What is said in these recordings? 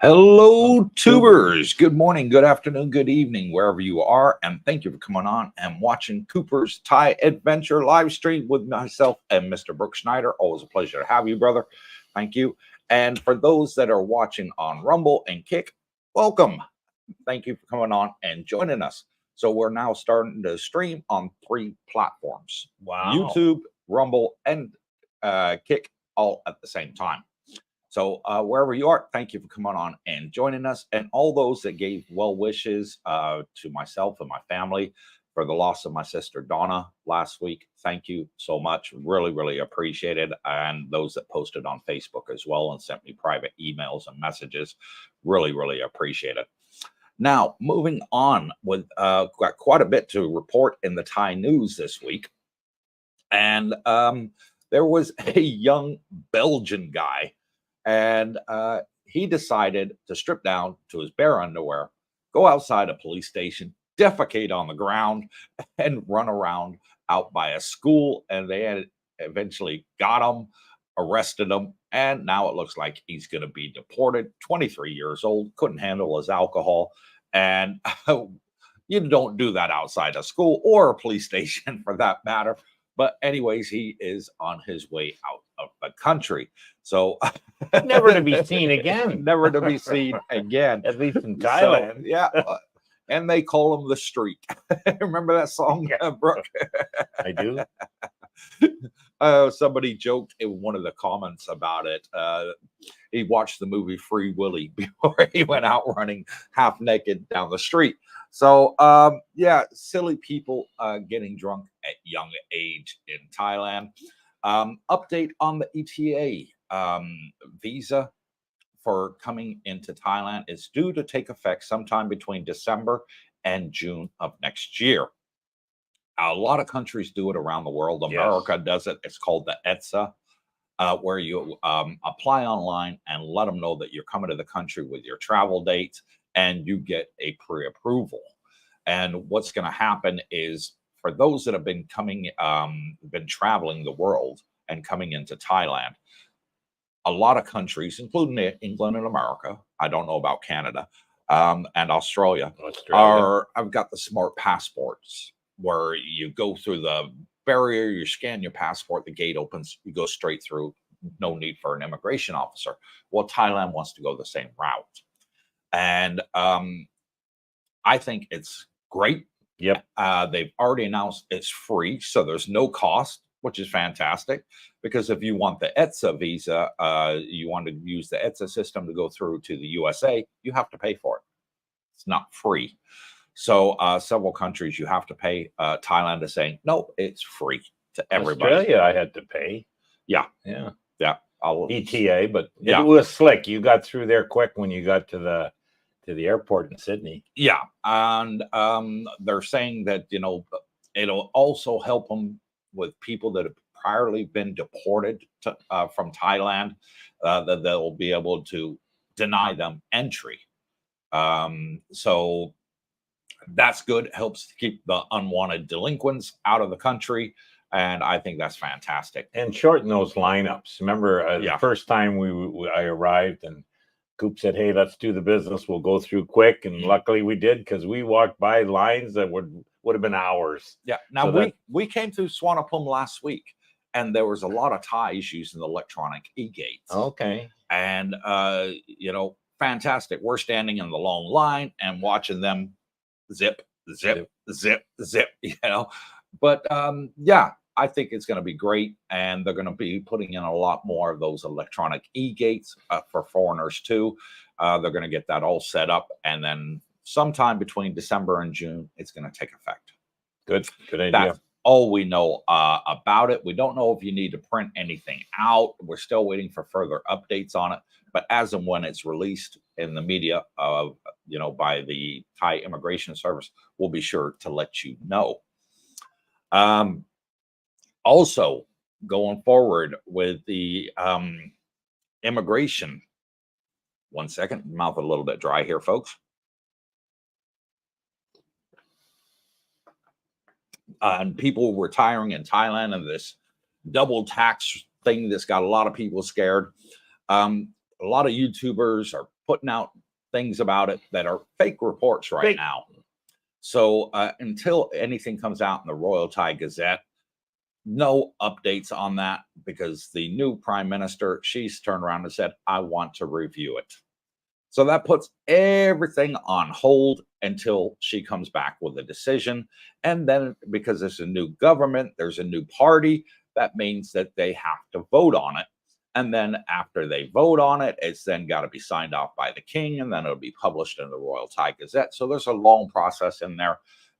Hello, tubers. Good morning, good afternoon, good evening, wherever you are. And thank you for coming on and watching Cooper's Thai Adventure live stream with myself and Mr. Brooke Schneider. Always a pleasure to have you, brother. Thank you. And for those that are watching on Rumble and Kick, welcome. Thank you for coming on and joining us. So we're now starting to stream on 3 platforms. Wow. YouTube, Rumble, and Kick all at the same time. So wherever you are, thank you for coming on and joining us. And all those that gave well wishes to myself and my family for the loss of my sister Donna last week. Thank you so much. Really, really appreciate it. And those that posted on Facebook as well and sent me private emails and messages. Really, really appreciate it. Now, moving on with got quite a bit to report in the Thai news this week. And there was a young Belgian guy. And he decided to strip down to his bare underwear, go outside a police station, defecate on the ground, and run around out by a school. And they had eventually got him, arrested him, and now it looks like he's going to be deported. 23 years old, couldn't handle his alcohol. And you don't do that outside a school or a police station for that matter. But anyways, he is on his way out of the country. So never to be seen again. Never to be seen again. At least in Thailand. So, yeah. And they call him the Streak. Remember that song, Brooke? I do. Somebody joked in one of the comments about it. He watched the movie Free Willy before he went out running half naked down the street. So, yeah, silly people getting drunk at young age in Thailand. Update on the ETA visa for coming into Thailand is due to take effect sometime between December and June of next year. A lot of countries do it around the world. America does it. It's called the ETSA, where you apply online and let them know that you're coming to the country with your travel dates, and you get a pre-approval. And what's going to happen is for those that have been coming, been traveling the world and coming into Thailand, a lot of countries, including England and America, I don't know about Canada and Australia, I've got the smart passports where you go through the barrier, you scan your passport, the gate opens, you go straight through, no need for an immigration officer. Well, Thailand wants to go the same route. And I think it's great. Yep. They've already announced it's free, so there's no cost, which is fantastic. Because if you want the ETSA visa, you want to use the ETSA system to go through to the USA, you have to pay for it. It's not free. So several countries you have to pay. Thailand is saying, no, it's free to everybody. Australia, I had to pay. Yeah. ETA, but it was slick. You got through there quick when you got to the airport in Sydney. Yeah. And they're saying that, you know, it'll also help them with people that have priorly been deported from Thailand, that they'll be able to deny them entry. So that's good. It helps to keep the unwanted delinquents out of the country. And I think that's fantastic. And shorten those lineups. Remember the first time I arrived and Coop said, hey, let's do the business. We'll go through quick. And luckily we did, because we walked by lines that would have been hours. Yeah. Now so we came through Swanepoel last week, and there was a lot of Thai issues in the electronic e-gates. Okay. And, you know, fantastic. We're standing in the long line and watching them zip, zip, zip, zip, you know. But, yeah, I think it's going to be great. And they're going to be putting in a lot more of those electronic e-gates for foreigners, too. They're going to get that all set up. And then sometime between December and June, it's going to take effect. Good idea. That's all we know about it. We don't know if you need to print anything out. We're still waiting for further updates on it. But as and when it's released in the media, you know, by the Thai Immigration Service, we'll be sure to let you know. Also, going forward with the immigration. 1 second, mouth a little bit dry here, folks. And people retiring in Thailand, and this double tax thing that's got a lot of people scared. A lot of YouTubers are putting out things about it that are fake reports right now. So until anything comes out in the Royal Thai Gazette, no updates on that, because the new prime minister, she's turned around and said, I want to review it. So that puts everything on hold until she comes back with a decision. And then, because there's a new government, there's a new party, that means that they have to vote on it. And then after they vote on it, it's then got to be signed off by the king, and then it'll be published in the Royal Thai Gazette. So there's a long process in there.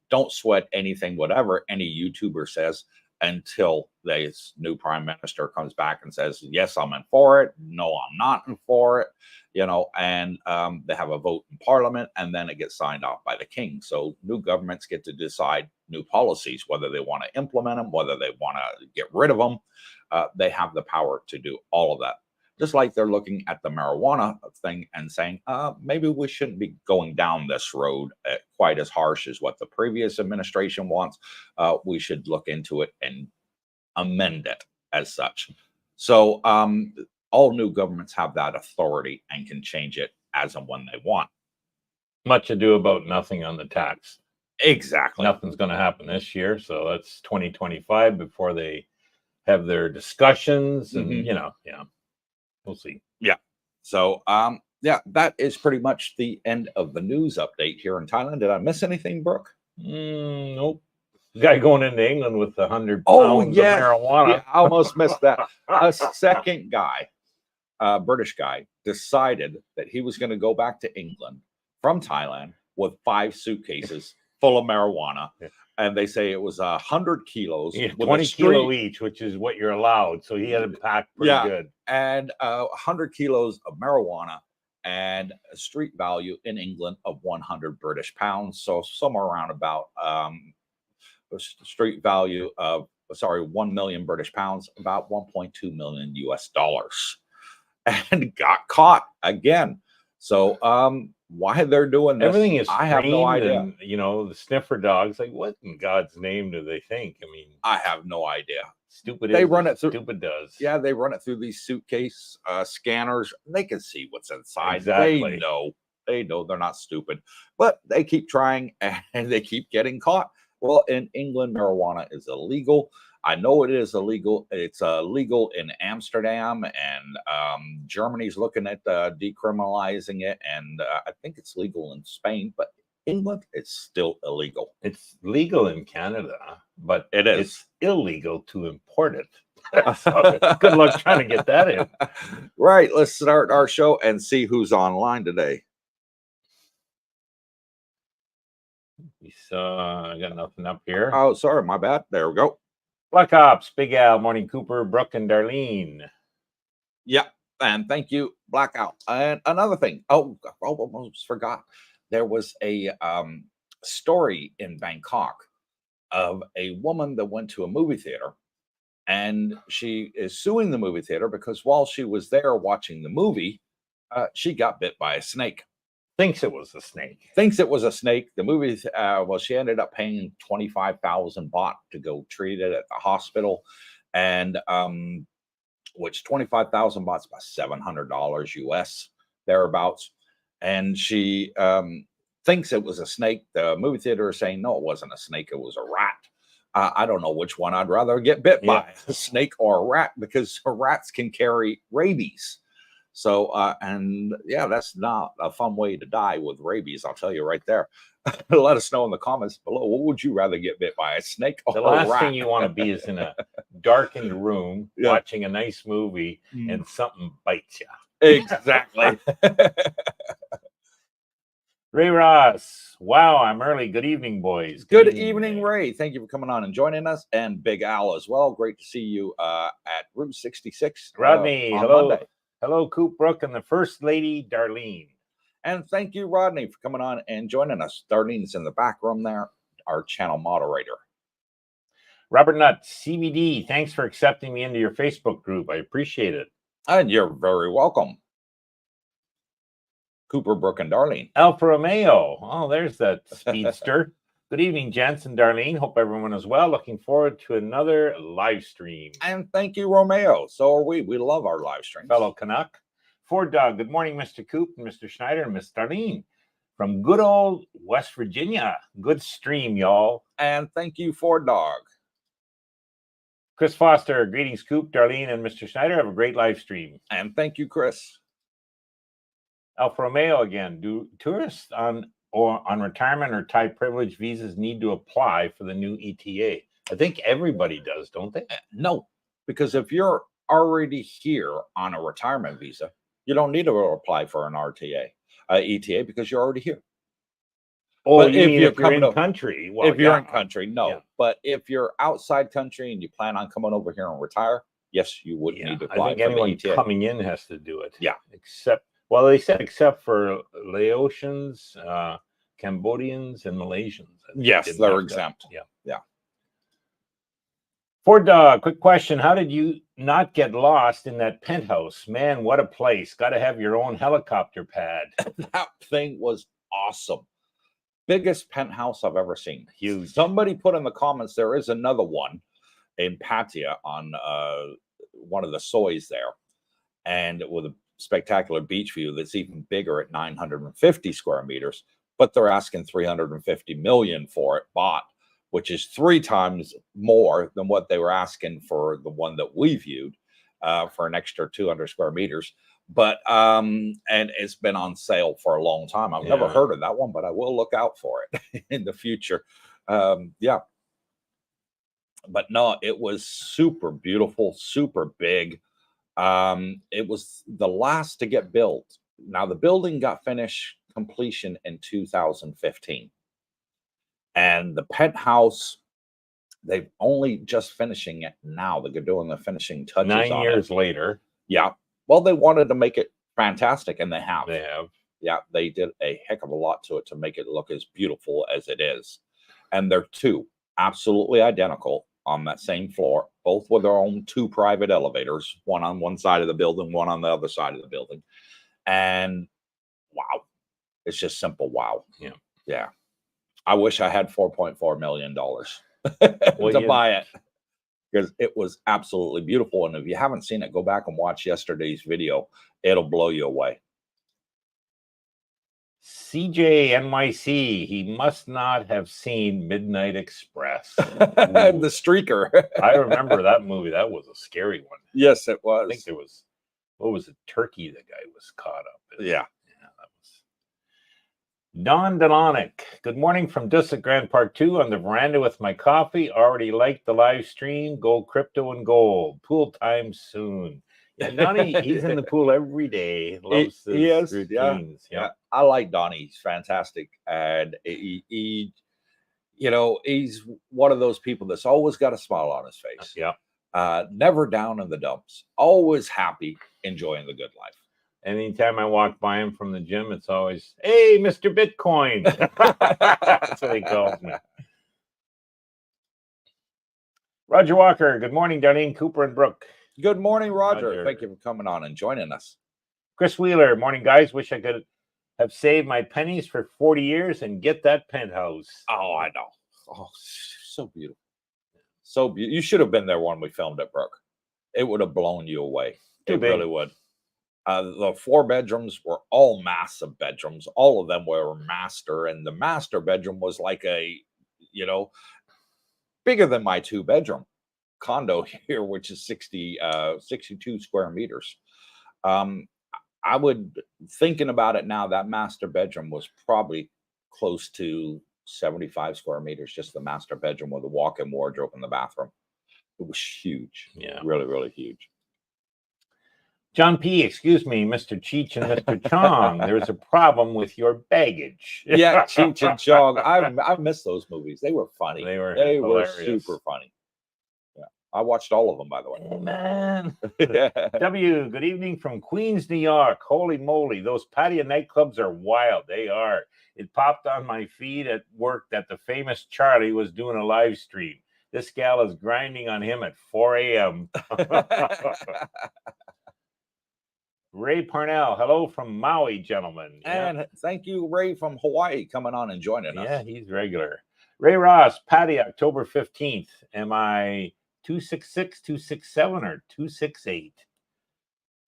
Don't sweat anything, whatever any YouTuber says, until this new prime minister comes back and says, yes, I'm in for it. No, I'm not in for it. And they have a vote in parliament, and then it gets signed off by the king. So new governments get to decide new policies, whether they want to implement them, whether they want to get rid of them. They have the power to do all of that. Just like they're looking at the marijuana thing and saying, maybe we shouldn't be going down this road quite as harsh as what the previous administration wants. We should look into it and amend it as such. So all new governments have that authority and can change it as and when they want. Much ado about nothing on the tax. Exactly. Nothing's going to happen this year. So that's 2025 before they have their discussions. And, we'll see. Yeah. So, that is pretty much the end of the news update here in Thailand. Did I miss anything, Brooke? Nope. Guy going into England with 100 pounds of marijuana. Yeah, I almost missed that. A second guy, British guy, decided that he was going to go back to England from Thailand with 5 suitcases full of marijuana. Yeah. And they say it was 100 kilos. 20 kilo each, which is what you're allowed. So he had it packed pretty good. And 100 kilos of marijuana, and a street value in England of 100 British pounds. So somewhere around about street value of 1 million British pounds, about 1.2 million US dollars, and got caught again. So why they're doing this, everything is I have no idea. And, the sniffer dogs, like, what in God's name do they think? I mean, I have no idea. Stupid. They run it through. Stupid does. Yeah, they run it through these suitcase scanners. They can see what's inside. Exactly. They know they're not stupid, but they keep trying and they keep getting caught. Well, in England, marijuana is illegal. I know it is illegal. It's legal in Amsterdam, and Germany's looking at decriminalizing it, and I think it's legal in Spain, but England, it's still illegal. It's legal in Canada, but it's illegal to import it. So good luck trying to get that in. Right. Let's start our show and see who's online today. I got nothing up here. Oh, sorry, my bad. There we go. Black Ops, Big Al, Morning Cooper, Brooke, and Darlene. Yeah, and thank you, Blackout. And another thing, I almost forgot. There was a story in Bangkok of a woman that went to a movie theater, and she is suing the movie theater because while she was there watching the movie, she got bit by a snake. Thinks it was a snake. The movie, she ended up paying 25,000 baht to go treat it at the hospital, and which 25,000 baht is about $700 US, thereabouts. And she thinks it was a snake. The movie theater is saying, no, it wasn't a snake. It was a rat. I don't know which one I'd rather get bit by, a snake or a rat, because rats can carry rabies. So, that's not a fun way to die with rabies. I'll tell you right there. Let us know in the comments below. What would you rather get bit by, a snake or a rat? The last thing you want to be is in a darkened room watching a nice movie and something bites you. Exactly. Ray Ross. Wow, I'm early. Good evening, boys. Good evening, Ray. Thank you for coming on and joining us. And Big Al as well. Great to see you at Route 66. Rodney, hello. Monday. Hello, Coop, Brooke, and the First Lady, Darlene. And thank you, Rodney, for coming on and joining us. Darlene's in the back room there, our channel moderator. Robert Nutt, CBD, thanks for accepting me into your Facebook group. I appreciate it. And you're very welcome. Cooper, Brooke, and Darlene. Alfa Romeo. Oh, there's that speedster. Good evening, gents and Darlene. Hope everyone is well. Looking forward to another live stream. And thank you, Romeo. So are we. We love our live streams. Fellow Canuck. Ford Dog, good morning, Mr. Coop and Mr. Schneider and Miss Darlene from good old West Virginia. Good stream, y'all. And thank you, Ford Dog. Chris Foster, greetings, Coop, Darlene, and Mr. Schneider. Have a great live stream. And thank you, Chris. Alfa Romeo again. Do tourists on retirement or Thai privilege visas need to apply for the new ETA? I think everybody does, don't they? No, because if you're already here on a retirement visa, you don't need to apply for an ETA because you're already here. Oh, if you're in country. Well, if you're in country, no. Yeah. But if you're outside country and you plan on coming over here and retire, yes, you would need to apply. I think anyone coming in has to do it. Yeah. They said except for Laotians, Cambodians, and Malaysians. Yes, they're exempt. Yeah. Ford Dog, quick question. How did you not get lost in that penthouse? Man, what a place. Got to have your own helicopter pad. That thing was awesome. Biggest penthouse I've ever seen. Huge. Somebody put in the comments there is another one in Pattaya on one of the soys there, and with a spectacular beach view that's even bigger at 950 square meters, but they're asking 350 million for it bought, which is 3 times more than what they were asking for the one that we viewed for an extra 200 square meters. But and it's been on sale for a long time. I've never heard of that one, but I will look out for it in the future. But no, it was super beautiful, super big. It was the last to get built. Now the building got finished completion in 2015, and the penthouse, they've only just finishing it now. They're doing the finishing touches 9 years later. Yeah. Well, they wanted to make it fantastic, and they have. They have. Yeah, they did a heck of a lot to it to make it look as beautiful as it is. And they're 2 absolutely identical on that same floor, both with their own 2 private elevators, one on one side of the building, one on the other side of the building. And wow, it's just simple wow. Yeah. I wish I had $4.4 million to buy it, because it was absolutely beautiful. And if you haven't seen it, go back and watch yesterday's video. It'll blow you away. CJ NYC, he must not have seen Midnight Express. The Streaker. I remember that movie. That was a scary one. Yes, it was. I think there was, what was it? Turkey the guy was caught up in. Yeah. Don Delonic, good morning from Dusit Grand Park 2 on the veranda with my coffee. Already liked the live stream. Gold, crypto, and gold. Pool time soon. Yeah, Donnie, he's in the pool every day. Loves his routines. Yeah. I like Donnie. He's fantastic. And he, he's one of those people that's always got a smile on his face. Yeah. Never down in the dumps. Always happy, enjoying the good life. Anytime I walk by him from the gym, it's always, hey, Mr. Bitcoin. That's what he calls me. Roger Walker, good morning, Darlene, Cooper, and Brooke. Good morning, Roger. Thank you for coming on and joining us. Chris Wheeler, morning, guys. Wish I could have saved my pennies for 40 years and get that penthouse. Oh, I know. Oh, so beautiful. So beautiful. You should have been there when we filmed it, Brooke. It would have blown you away. It really would. The 4 bedrooms were all massive bedrooms. All of them were master, and the master bedroom was like a, bigger than my 2-bedroom condo here, which is 62 square meters. I would, thinking about it now, that master bedroom was probably close to 75 square meters, just the master bedroom with a walk-in wardrobe in the bathroom. It was huge. Yeah. Really, really huge. John P., excuse me, Mr. Cheech and Mr. Chong, there's a problem with your baggage. Yeah, Cheech and Chong. I miss those movies. They were funny. They were super funny. Yeah, I watched all of them, by the way. Oh, man. W, good evening from Queens, New York. Holy moly, those Pattaya nightclubs are wild. They are. It popped on my feed at work that the famous Charlie was doing a live stream. This gal is grinding on him at 4 a.m. Ray Parnell, hello from Maui, gentlemen. And thank you, Ray from Hawaii, coming on and joining us. Yeah, he's regular. Ray Ross, Patty, October 15th. Am I 266, 267, or 268?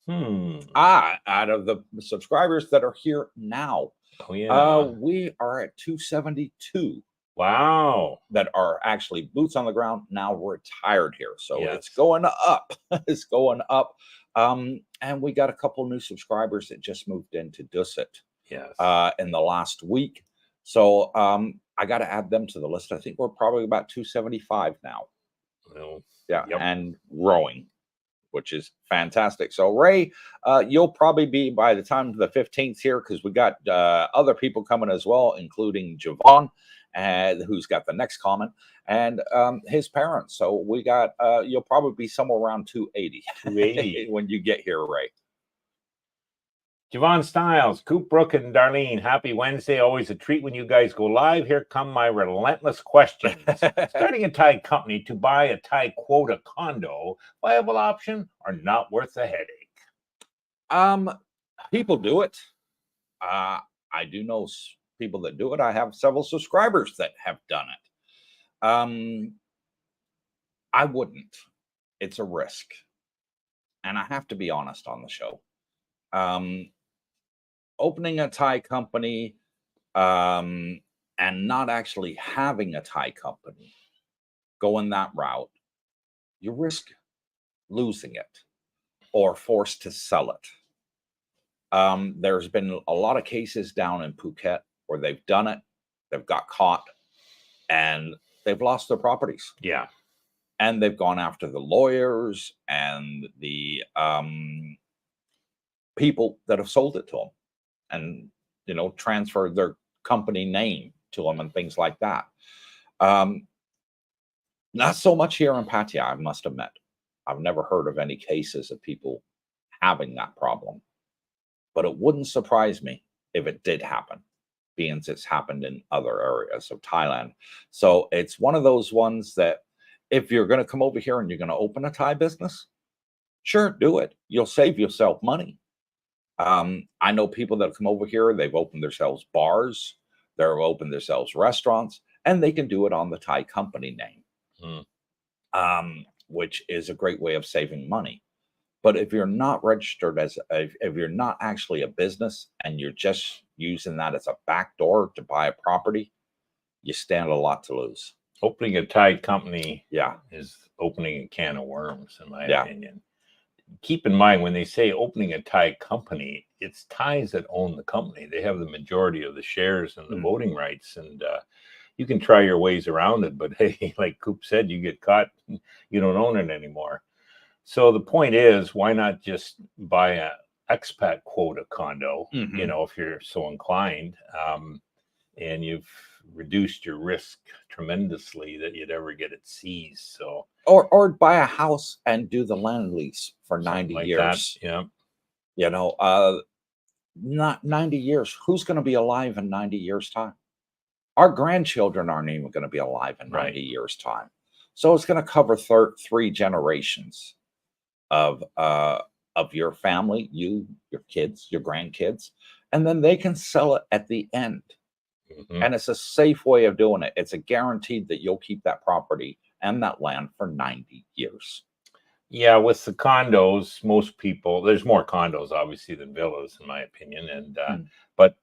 Out of the subscribers that are here now, Oh yeah. we are at 272. Wow. That are actually boots on the ground now retired here. So Yes. it's going up. It's going up. And we got a couple new subscribers that just moved into Dusset Yes. In the last week. So I got to add them to the list. I think we're probably about 275 now. Well, Yeah, yep. and growing, which is fantastic. So Ray, you'll probably be by the time the 15th here, because we got other people coming as well, including Javon, who's got the next comment, and his parents. So we got you'll probably be somewhere around 280. 280 when you get here, Ray. Javon Styles, Coop, Brooke, and Darlene, happy Wednesday. Always a treat when you guys go live. Here come my relentless questions. Starting a Thai company to buy a Thai quota condo, viable option or not worth the headache? People do it. I do know people that do it. I have several subscribers that have done it. I wouldn't. It's a risk. And I have to be honest on the show. Opening a Thai company and not actually having a Thai company, going that route, you risk losing it or forced to sell it. There's been a lot of cases down in Phuket where they've done it, they've got caught, and they've lost their properties. Yeah. And they've gone after the lawyers and the people that have sold it to them, and transferred their company name to them and things like that. Not so much here in Pattaya, I must admit. I've never heard of any cases of people having that problem, but it wouldn't surprise me if it did happen, being it's happened in other areas of Thailand. So it's one of those ones that if you're going to come over here and you're going to open a Thai business, sure, do it. You'll save yourself money. I know people that come over here, they've opened themselves bars, they've opened themselves restaurants, and they can do it on the Thai company name, which is a great way of saving money. But if you're not registered if you're not actually a business and you're just using that as a backdoor to buy a property, you stand a lot to lose. Opening a Thai company, yeah, is opening a can of worms, in my opinion. Keep in mind, when they say opening a Thai company, it's Thais that own the company. They have the majority of the shares and the voting rights, and you can try your ways around it. But hey, like Coop said, you get caught, you don't own it anymore. So the point is, why not just buy a expat quota condo, if you're so inclined, and you've reduced your risk tremendously that you'd ever get it seized. So or buy a house and do the land lease for 90 like years. That. Yeah. Not 90 years. Who's going to be alive in 90 years time? Our grandchildren aren't even going to be alive in 90 years time. So it's going to cover 3 generations of your family, your kids, your grandkids, and then they can sell it at the end. And it's a safe way of doing it. It's a guaranteed that you'll keep that property and that land for 90 years. Yeah, with the condos, most people, there's more condos obviously than villas, in my opinion. And but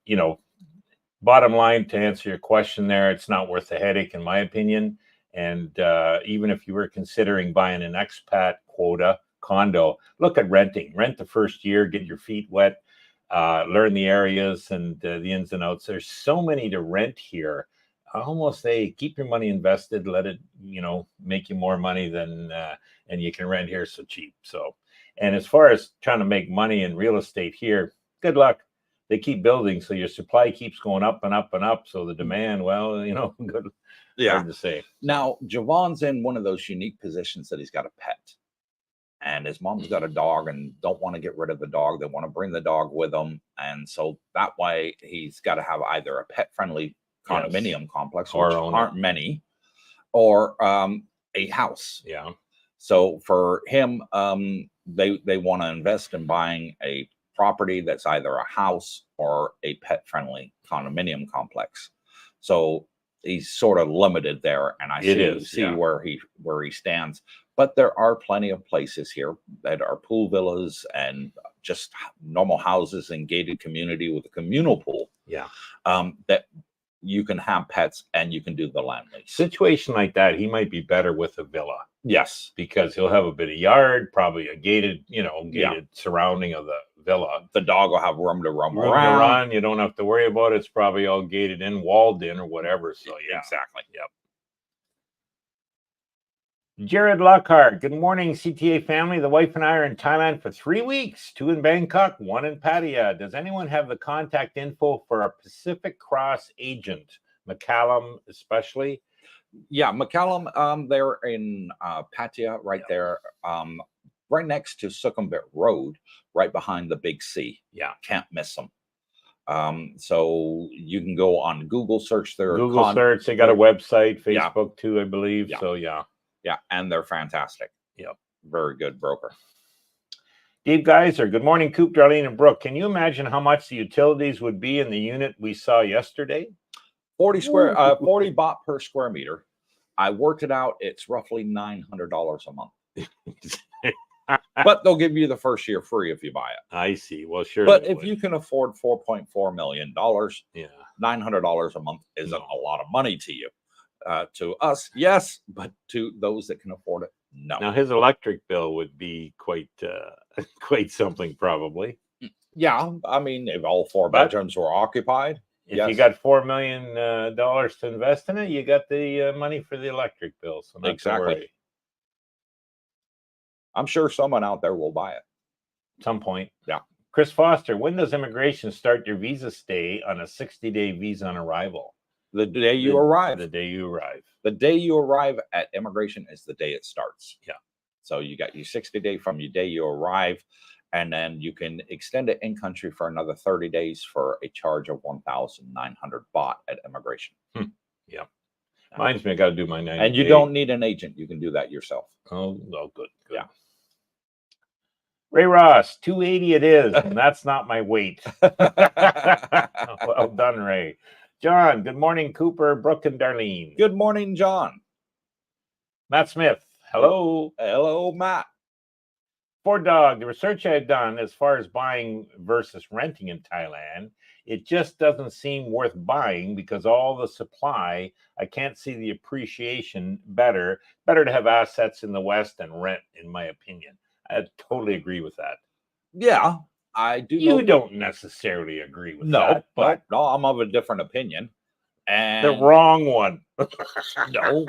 bottom line, to answer your question there, it's not worth the headache, in my opinion. And even if you were considering buying an expat quota condo, look at renting. Rent the first year, get your feet wet, learn the areas and the ins and outs. There's so many to rent here. I almost say keep your money invested, let it make you more money than and you can rent here so cheap. So, and as far as trying to make money in real estate here, good luck. They keep building, so your supply keeps going up and up and up. So the demand, well, good. Yeah. Hard to say. Now Javon's in one of those unique positions that he's got a pet. And his mom's got a dog and don't want to get rid of the dog. They want to bring the dog with them. And so that way he's got to have either a pet-friendly condominium complex, which aren't many, or a house. Yeah. So for him, they want to invest in buying a property that's either a house or a pet-friendly condominium complex. So he's sort of limited there, and I see where he stands. But there are plenty of places here that are pool villas and just normal houses and gated community with a communal pool. Yeah. That you can have pets and you can do the land lease. Situation like that, he might be better with a villa. Yes. Because he'll have a bit of yard, probably a gated surrounding of the villa. The dog will have room to roam Room around. to run. You don't have to worry about it. It's probably all gated in, walled in, or whatever. So yeah. Exactly. Yep. Jared Lockhart. Good morning, CTA family. The wife and I are in Thailand for 3 weeks, 2 in Bangkok, 1 in Pattaya. Does anyone have the contact info for a Pacific Cross agent, McCallum especially? Yeah, McCallum, they're in Pattaya, right there, right next to Sukhumvit Road, right behind the big C. Yeah. Can't miss them. So you can go on Google search their Google search. They got a website, Facebook too, I believe. Yeah. So yeah. Yeah, and they're fantastic. Yep. Very good broker. Dave Geyser, good morning, Coop, Darlene, and Brooke. Can you imagine how much the utilities would be in the unit we saw yesterday? 40 baht per square meter. I worked it out. It's roughly $900 a month. But they'll give you the first year free if you buy it. I see. Well, sure. But if you can afford $4.4 million, yeah, $900 a month isn't a lot of money to you. To us, yes, but to those that can afford it, no. Now his electric bill would be quite something, probably. Yeah, I mean, if all 4 bedrooms were occupied, if you got $4 million to invest in it, you got the money for the electric bill. So not exactly. I'm sure someone out there will buy it at some point. Yeah. Chris Foster, when does immigration start your visa stay on a 60-day visa on arrival? The day you arrive. The day you arrive. The day you arrive at immigration is the day it starts. Yeah. So you got your 60-day from your day you arrive, and then you can extend it in country for another 30 days for a charge of 1,900 baht at immigration. Yeah. Reminds me, I got to do my 90 And you don't need an agent. You can do that yourself. Oh, good. Yeah. Ray Ross, 280 it is, and that's not my weight. Well done, Ray. John, good morning, Cooper, Brooke, and Darlene. Good morning, John. Matt Smith, hello. Hello, Matt. Ford Dog, the research I've done as far as buying versus renting in Thailand, it just doesn't seem worth buying because all the supply, I can't see the appreciation better. Better to have assets in the West than rent, in my opinion. I totally agree with that. Yeah. I do. You don't necessarily agree with that, but no, I'm of a different opinion. And the wrong one. No.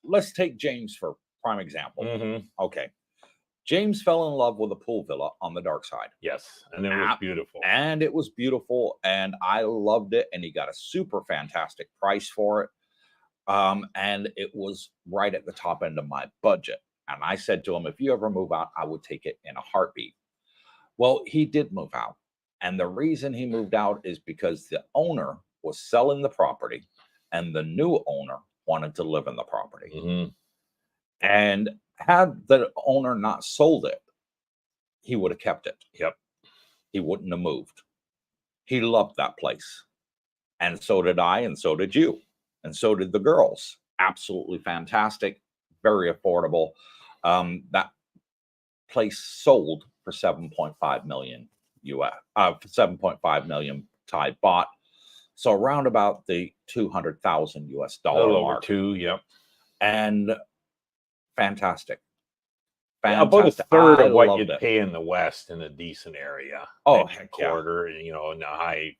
Let's take James for prime example. Okay. James fell in love with a pool villa on the dark side. Yes. And it was beautiful. And it was beautiful. And I loved it. And he got a super fantastic price for it. And it was right at the top end of my budget. And I said to him, if you ever move out, I would take it in a heartbeat. Well, he did move out. And the reason he moved out is because the owner was selling the property and the new owner wanted to live in the property. And had the owner not sold it, he would have kept it. Yep. He wouldn't have moved. He loved that place. And so did I, and so did you. And so did the girls. Absolutely fantastic. Very affordable. That place sold for 7.5 million US, 7.5 million Thai baht. So around about the 200,000 US dollar mark. Two, yep. And fantastic. About a third of what you'd pay in the West in a decent area. Oh, heck, quarter, in a high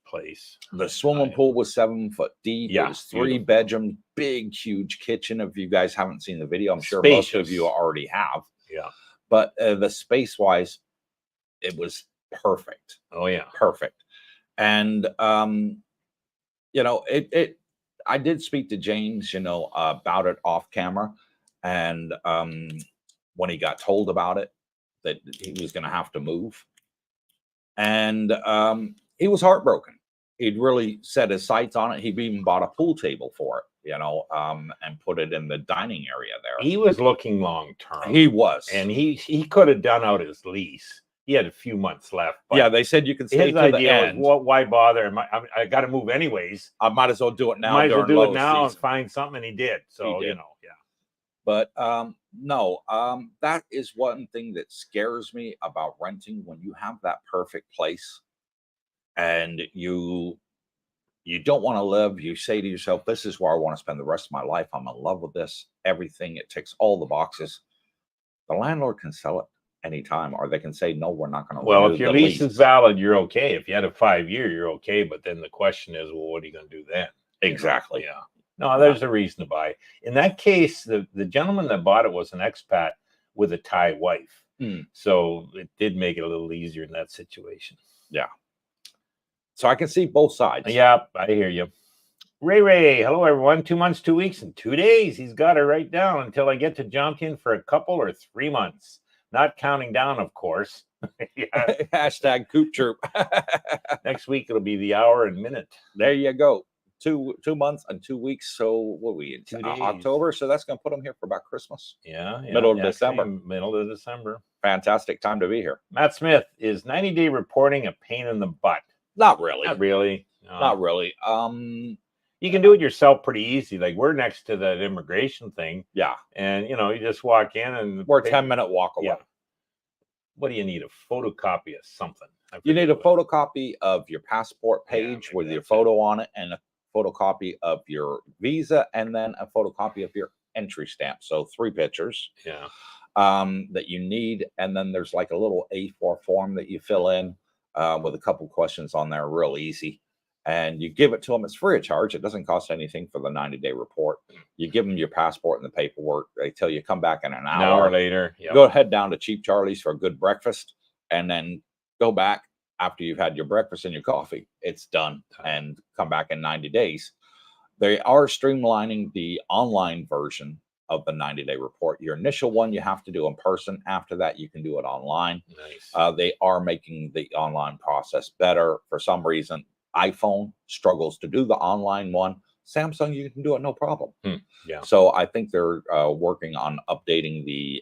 place. The swimming pool was 7 foot deep. Yeah, it was 3 bedrooms, big, huge kitchen. If you guys haven't seen the video, I'm sure most of you already have. Yeah. But the space wise, it was perfect. Oh yeah, perfect. And I did speak to James, about it off camera, and when he got told about it, that he was going to have to move, and he was heartbroken. He'd really set his sights on it. He even bought a pool table for it, and put it in the dining area there. He was looking long term. He was, and he could have done out his lease. He had a few months left. Yeah, they said you can stay to the end. Was, why bother? I got to move anyways. I might as well do it now. Might as well do it now and find something, and he did. So yeah. But No, that is one thing that scares me about renting when you have that perfect place and you don't want to live. You say to yourself, this is where I want to spend the rest of my life. I'm in love with this, everything. It ticks all the boxes. The landlord can sell it anytime, or they can say, no, we're not going to Well, renew if your the lease is valid, you're okay. If you had a 5-year, you're okay. But then the question is, well, what are you going to do then? Exactly. Yeah. No, there's a reason to buy. In that case, the gentleman that bought it was an expat with a Thai wife. So it did make it a little easier in that situation. Yeah. So I can see both sides. Yeah, I hear you. Ray, hello everyone. 2 months, 2 weeks, and 2 days. He's got it right down until I get to Jontian for a couple or 3 months. Not counting down, of course. Yeah. Hashtag Coop Troop. Next week it'll be the hour and minute. There you go. 2 months and 2 weeks. So what are we in October? So that's going to put them here for about Christmas. Yeah. Middle of December. Middle of December. Fantastic time to be here. Matt Smith, is 90-day reporting a pain in the butt? Not really. Not really. No. Not really. You can do it yourself pretty easy. Like we're next to that immigration thing. Yeah. And you just walk in and we're a 10-minute walk away. Yeah. What do you need? A photocopy of something? You need a photocopy of your passport page with your photo on it, and a photocopy of your visa, and then a photocopy of your entry stamp. So 3 pictures. Yeah. That you need, and then there's like a little A4 form that you fill in with a couple questions on there, real easy. And you give it to them. It's free of charge. It doesn't cost anything for the 90-day report. You give them your passport and the paperwork. They tell you come back in an hour later. Yep. Go head down to Cheap Charlie's for a good breakfast, and then go back after you've had your breakfast and your coffee. It's done, and come back in 90 days. They are streamlining the online version of the 90-day report. Your initial one you have to do in person. After that, you can do it online. Nice. They are making the online process better. For some reason, iPhone struggles to do the online one. Samsung, you can do it no problem. Yeah. So I think they're working on updating the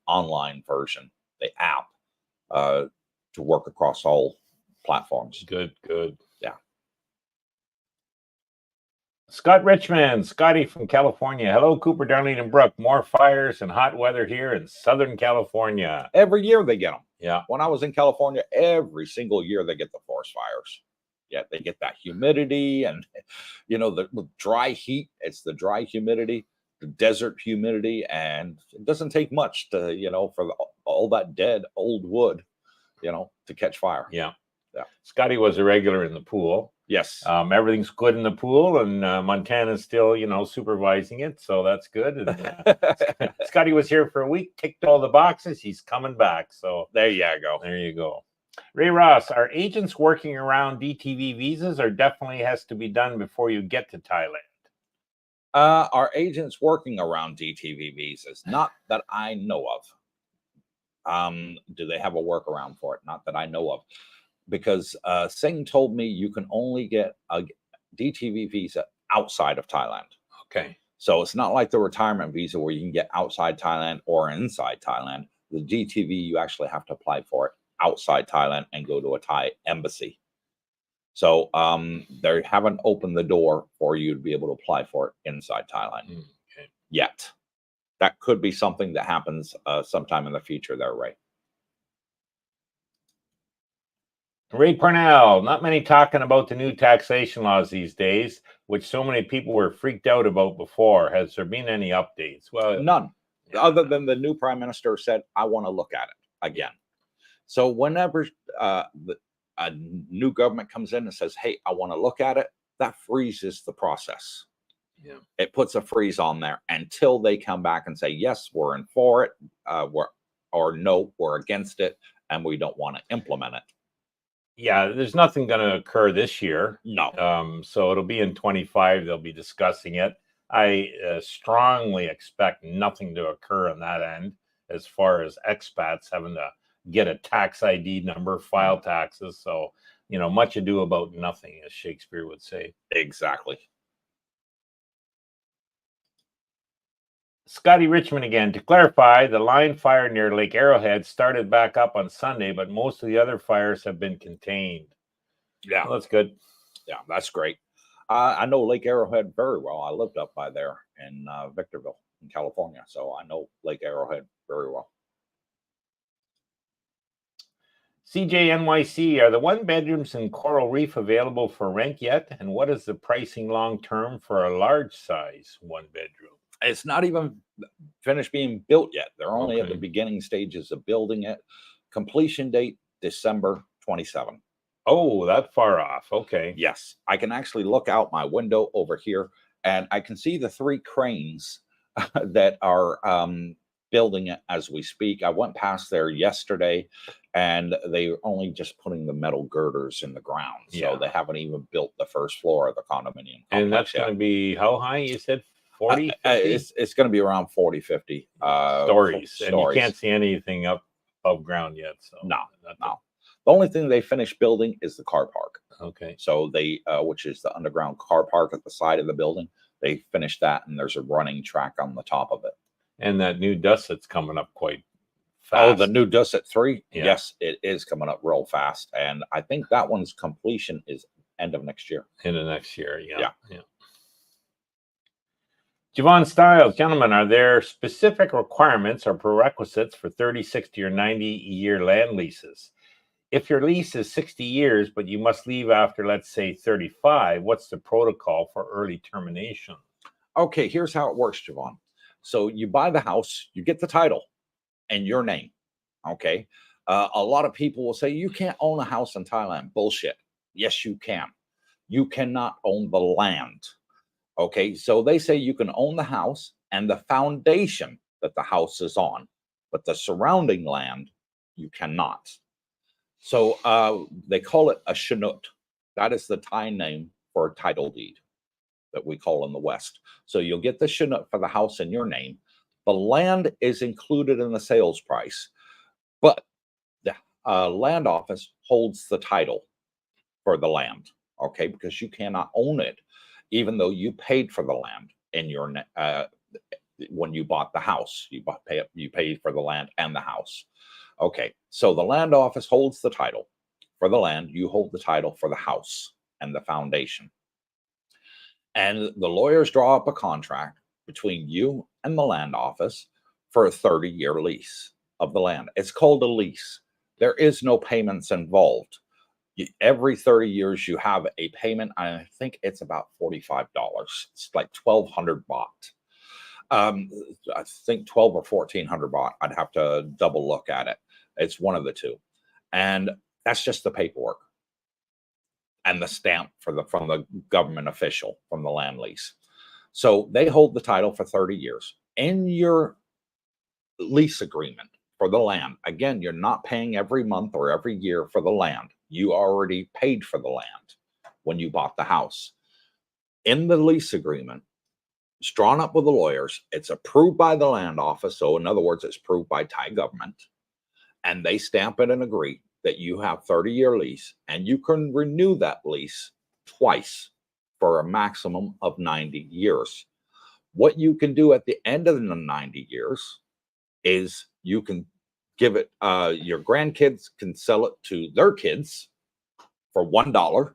online version, the app, to work across all platforms. Good. Yeah. Scott Richmond, Scotty from California. Hello, Cooper, Darlene, and Brooke. More fires and hot weather here in Southern California. Every year they get them. Yeah. When I was in California, every single year they get the forest fires. Yeah, they get that humidity and, the dry heat. It's the dry humidity, the desert humidity, and it doesn't take much to, for all that dead old wood, to catch fire. Yeah. Scotty was a regular in the pool. Yes. Everything's good in the pool, and Montana's still, supervising it, so that's good. And, Scotty was here for a week, ticked all the boxes. He's coming back. So there you go. There you go. Ray Ross, are agents working around DTV visas, or definitely has to be done before you get to Thailand? Are agents working around DTV visas? Not that I know of. Do they have a workaround for it? Not that I know of. Because Singh told me you can only get a DTV visa outside of Thailand. Okay. So it's not like the retirement visa where you can get outside Thailand or inside Thailand. The DTV, you actually have to apply for it outside Thailand and go to a Thai embassy. So they haven't opened the door for you to be able to apply for it inside Thailand yet. That could be something that happens sometime in the future there, Ray. Ray Parnell, not many talking about the new taxation laws these days, which so many people were freaked out about before. Has there been any updates? Well, none. Other than the new prime minister said, I want to look at it again. So whenever a new government comes in and says, hey, I want to look at it, that freezes the process. Yeah. It puts a freeze on there until they come back and say, yes, we're in for it, or no, we're against it, and we don't want to implement it. Yeah, there's nothing going to occur this year. No. So it'll be in 25. They'll be discussing it. I strongly expect nothing to occur on that end as far as expats having to get a tax ID number, file taxes. So, much ado about nothing, as Shakespeare would say. Exactly. Scotty Richmond again. To clarify, the line fire near Lake Arrowhead started back up on Sunday, but most of the other fires have been contained. Yeah. Well, that's good. Yeah, that's great. I know Lake Arrowhead very well. I lived up by there in Victorville. in California, so I know Lake Arrowhead very well. CJNYC, are the 1-bedrooms in Coral Reef available for rent yet? And what is the pricing long term for a large size 1-bedroom? It's not even finished being built yet. They're only at the beginning stages of building it. Completion date, December 27. Oh, that far off. Okay. Yes. I can actually look out my window over here and I can see the 3 cranes that are building it as we speak. I went past there yesterday and they're only just putting the metal girders in the ground. So they haven't even built the first floor of the condominium. And that's going to be how high? You said 40, 50? It's going to be around 40, 50 stories. And you can't see anything up above ground yet. So no. The only thing they finished building is the car park. Okay. So they, which is the underground car park at the side of the building. They finished that and there's a running track on the top of it. And that new Dusset's coming up quite fast. Oh, the new Dusset 3? Yeah. Yes, it is coming up real fast. And I think that one's completion is end of next year. End of next year, yeah. Javon Styles, gentlemen, are there specific requirements or prerequisites for 30, 60, or 90-year land leases? If your lease is 60 years, but you must leave after, let's say, 35, what's the protocol for early termination? Okay, here's how it works, Javon. So you buy the house, you get the title and your name. Okay. A lot of people will say, you can't own a house in Thailand. Bullshit. Yes, you can. You cannot own the land. Okay. So they say you can own the house and the foundation that the house is on, but the surrounding land, you cannot. So they call it a shinut. That is the Thai name for a title deed that we call in the West. So you'll get the shinut for the house in your name. The land is included in the sales price, but the land office holds the title for the land, okay? Because you cannot own it, even though you paid for the land in your when you bought the house. You paid for the land and the house. Okay, so the land office holds the title for the land. You hold the title for the house and the foundation. And the lawyers draw up a contract between you and the land office for a 30-year lease of the land. It's called a lease. There is no payments involved. Every 30 years, you have a payment. I think it's about $45. It's like 1,200 baht. I think 12 or 1,400 baht. I'd have to double look at it. It's one of the two. And that's just the paperwork and the stamp from the government official from the land lease. So they hold the title for 30 years. In your lease agreement for the land, again, you're not paying every month or every year for the land. You already paid for the land when you bought the house. In the lease agreement, it's drawn up with the lawyers. It's approved by the land office. So in other words, it's approved by Thai government. And they stamp it and agree that you have 30-year lease and you can renew that lease twice for a maximum of 90 years. What you can do at the end of the 90 years is you can give it, your grandkids can sell it to their kids for $1,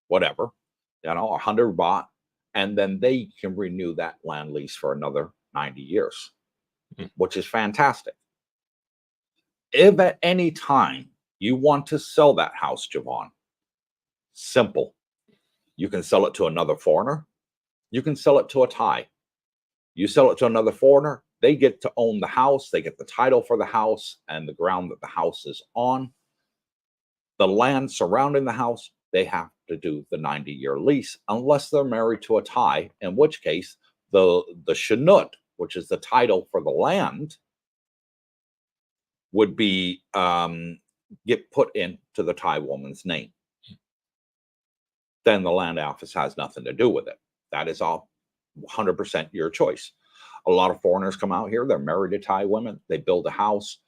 whatever, 100 baht, and then they can renew that land lease for another 90 years, which is fantastic. If at any time you want to sell that house, Javon, simple. You can sell it to another foreigner. You can sell it to a Thai. You sell it to another foreigner, they get to own the house. They get the title for the house and the ground that the house is on. The land surrounding the house, they have to do the 90-year lease unless they're married to a Thai, in which case the shinut, which is the title for the land, would be get put into the Thai woman's name. Then the land office has nothing to do with it. That is all 100% your choice. A lot of foreigners come out here. They're married to Thai women. They build a house.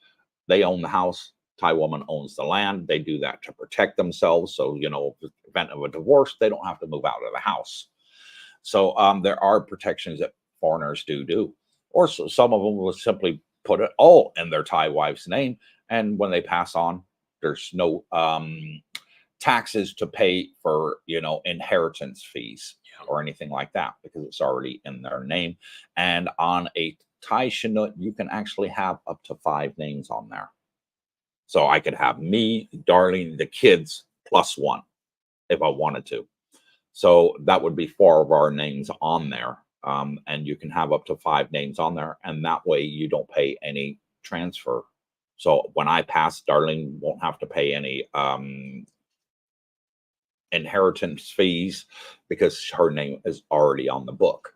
They own the house. Thai woman owns the land. They do that to protect themselves. So, in the event of a divorce, they don't have to move out of the house. So there are protections that foreigners do. Or so some of them will simply put it all in their Thai wife's name. And when they pass on, there's no taxes to pay for, inheritance fees. or anything like that because it's already in their name. And on a Thai Chinook, you can actually have up to 5 names on there. So I could have me, Darlene, the kids, plus 1 if I wanted to. So that would be 4 of our names on there. And you can have up to 5 names on there. And that way you don't pay any transfer. So when I pass, Darlene won't have to pay any inheritance fees because her name is already on the book,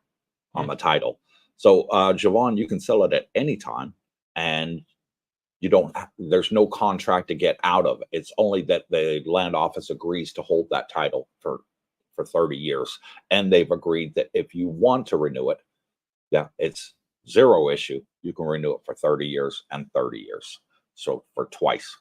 on the title. So Javon, you can sell it at any time, and you don't, there's no contract to get out of. It's only that the land office agrees to hold that title for 30 years. And they've agreed that if you want to renew it, yeah, it's 0 issue. You can renew it for 30 years and 30 years. So for twice.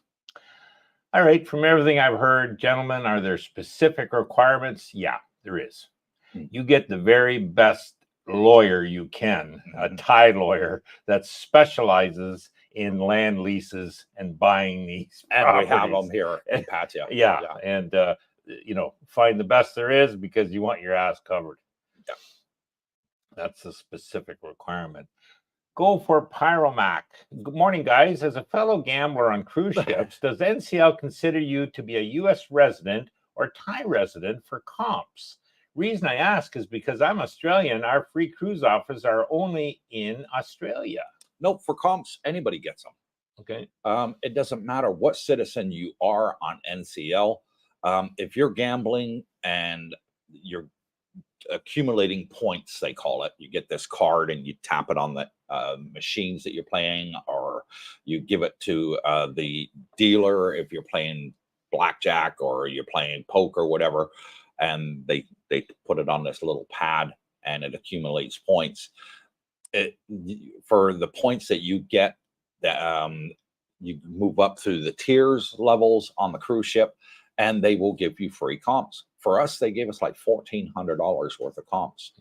All right. From everything I've heard, gentlemen, are there specific requirements? Yeah, there is. You get the very best lawyer you can, a Thai lawyer that specializes in land leases and buying these and properties. We have them here in Pattaya. Yeah. And find the best there is because you want your ass covered. Yeah. That's a specific requirement. Go for Pyromac. Good morning, guys. As a fellow gambler on cruise ships, does NCL consider you to be a U.S. resident or Thai resident for comps? Reason I ask is because I'm Australian. Our free cruise offers are only in Australia. Nope, for comps, anybody gets them. Okay. It doesn't matter what citizen you are on NCL. If you're gambling and you're accumulating points, they call it, you get this card and you tap it on the machines that you're playing, or you give it to the dealer if you're playing blackjack or you're playing poker, whatever, and they put it on this little pad and it accumulates points. For the points that you get, that you move up through the tiers levels on the cruise ship, and they will give you free comps. For us, they gave us like $1,400 worth of comps.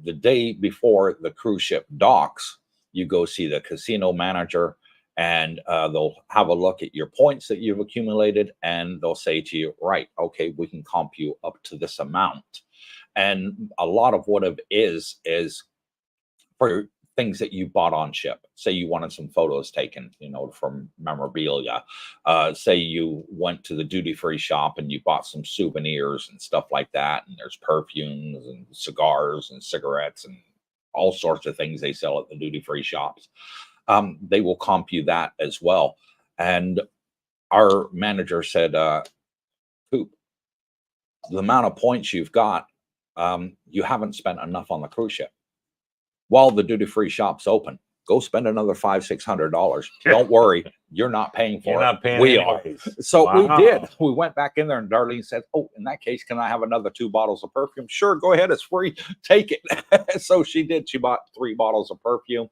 The day before the cruise ship docks, you go see the casino manager, and they'll have a look at your points that you've accumulated, and they'll say to you, right, okay, we can comp you up to this amount. And a lot of what it is for things that you bought on ship. Say you wanted some photos taken, from memorabilia. Say you went to the duty-free shop and you bought some souvenirs and stuff like that. And there's perfumes and cigars and cigarettes and all sorts of things they sell at the duty-free shops. They will comp you that as well. And our manager said, Coop, the amount of points you've got, you haven't spent enough on the cruise ship. While the duty-free shop's open, go spend another $500-600. Don't worry, you're not paying for it. You're not paying. We anyways. are. So Wow. we did. We went back in there, and Darlene said, "Oh, in that case, can I have another 2 bottles of perfume?" Sure, go ahead. It's free. Take it. So she did. She bought 3 bottles of perfume,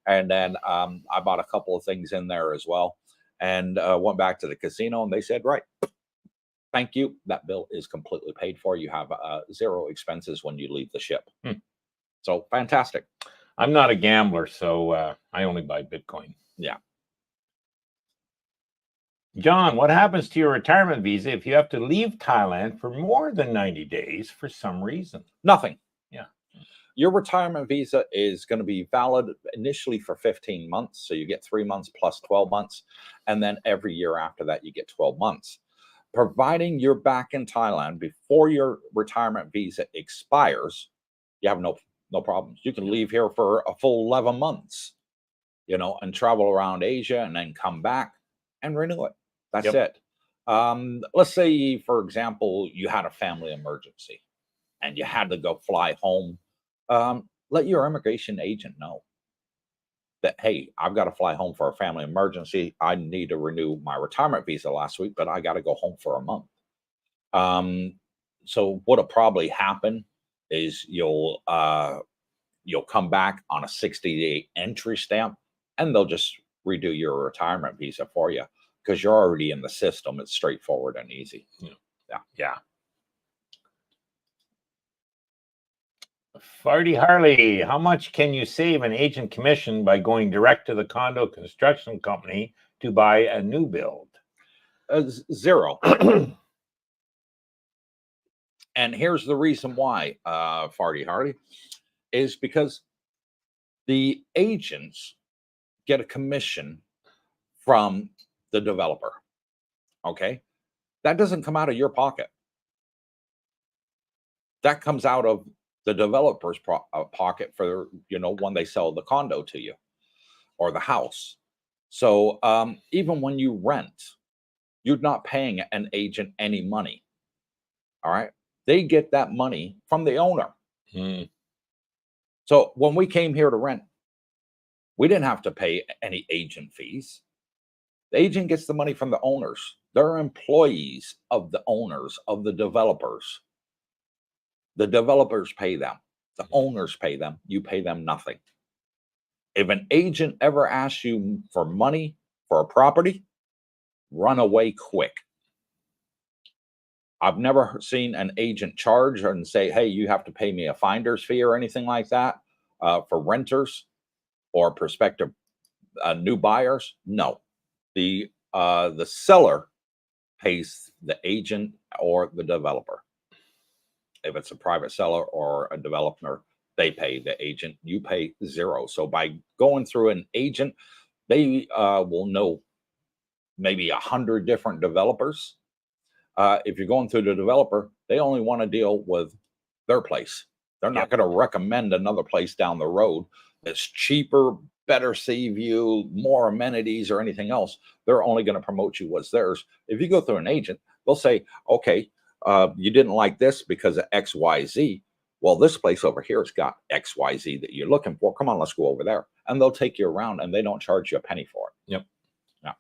and then I bought a couple of things in there as well, and went back to the casino, and they said, "Right, thank you. That bill is completely paid for. You have 0 expenses when you leave the ship." So fantastic. I'm not a gambler, so I only buy Bitcoin. Yeah. John, what happens to your retirement visa if you have to leave Thailand for more than 90 days for some reason? Nothing. Yeah. Your retirement visa is going to be valid initially for 15 months. So you get 3 months plus 12 months. And then every year after that, you get 12 months. Providing you're back in Thailand before your retirement visa expires, you have no problems. You can leave here for a full 11 months, and travel around Asia and then come back and renew it. That's it. Let's say, for example, you had a family emergency and you had to go fly home. Let your immigration agent know that, hey, I've got to fly home for a family emergency. I need to renew my retirement visa last week, but I got to go home for a month. So what'll probably happen is you'll come back on a 60-day entry stamp, and they'll just redo your retirement visa for you because you're already in the system. It's straightforward and easy. Yeah. Farty Harley, how much can you save an agent commission by going direct to the condo construction company to buy a new build? 0. And here's the reason why, Farty Hardy, is because the agents get a commission from the developer. Okay. That doesn't come out of your pocket. That comes out of the developer's pocket for, when they sell the condo to you or the house. So even when you rent, you're not paying an agent any money. All right. They get that money from the owner. So when we came here to rent, we didn't have to pay any agent fees. The agent gets the money from the owners. They're employees of the owners, of the developers. The developers pay them. The owners pay them. You pay them nothing. If an agent ever asks you for money for a property, run away quick. I've never seen an agent charge and say, hey, you have to pay me a finder's fee or anything like that for renters or prospective new buyers. No, the seller pays the agent or the developer. If it's a private seller or a developer, they pay the agent. You pay zero. So by going through an agent, they will know maybe 100 different developers. If you're going through the developer, they only want to deal with their place. They're not going to recommend another place down the road that's cheaper, better sea view, more amenities or anything else. They're only going to promote you what's theirs. If you go through an agent, they'll say, okay, you didn't like this because of X, Y, Z. Well, this place over here has got X, Y, Z that you're looking for. Come on, let's go over there. And they'll take you around and they don't charge you a penny for it. Yep. Yeah.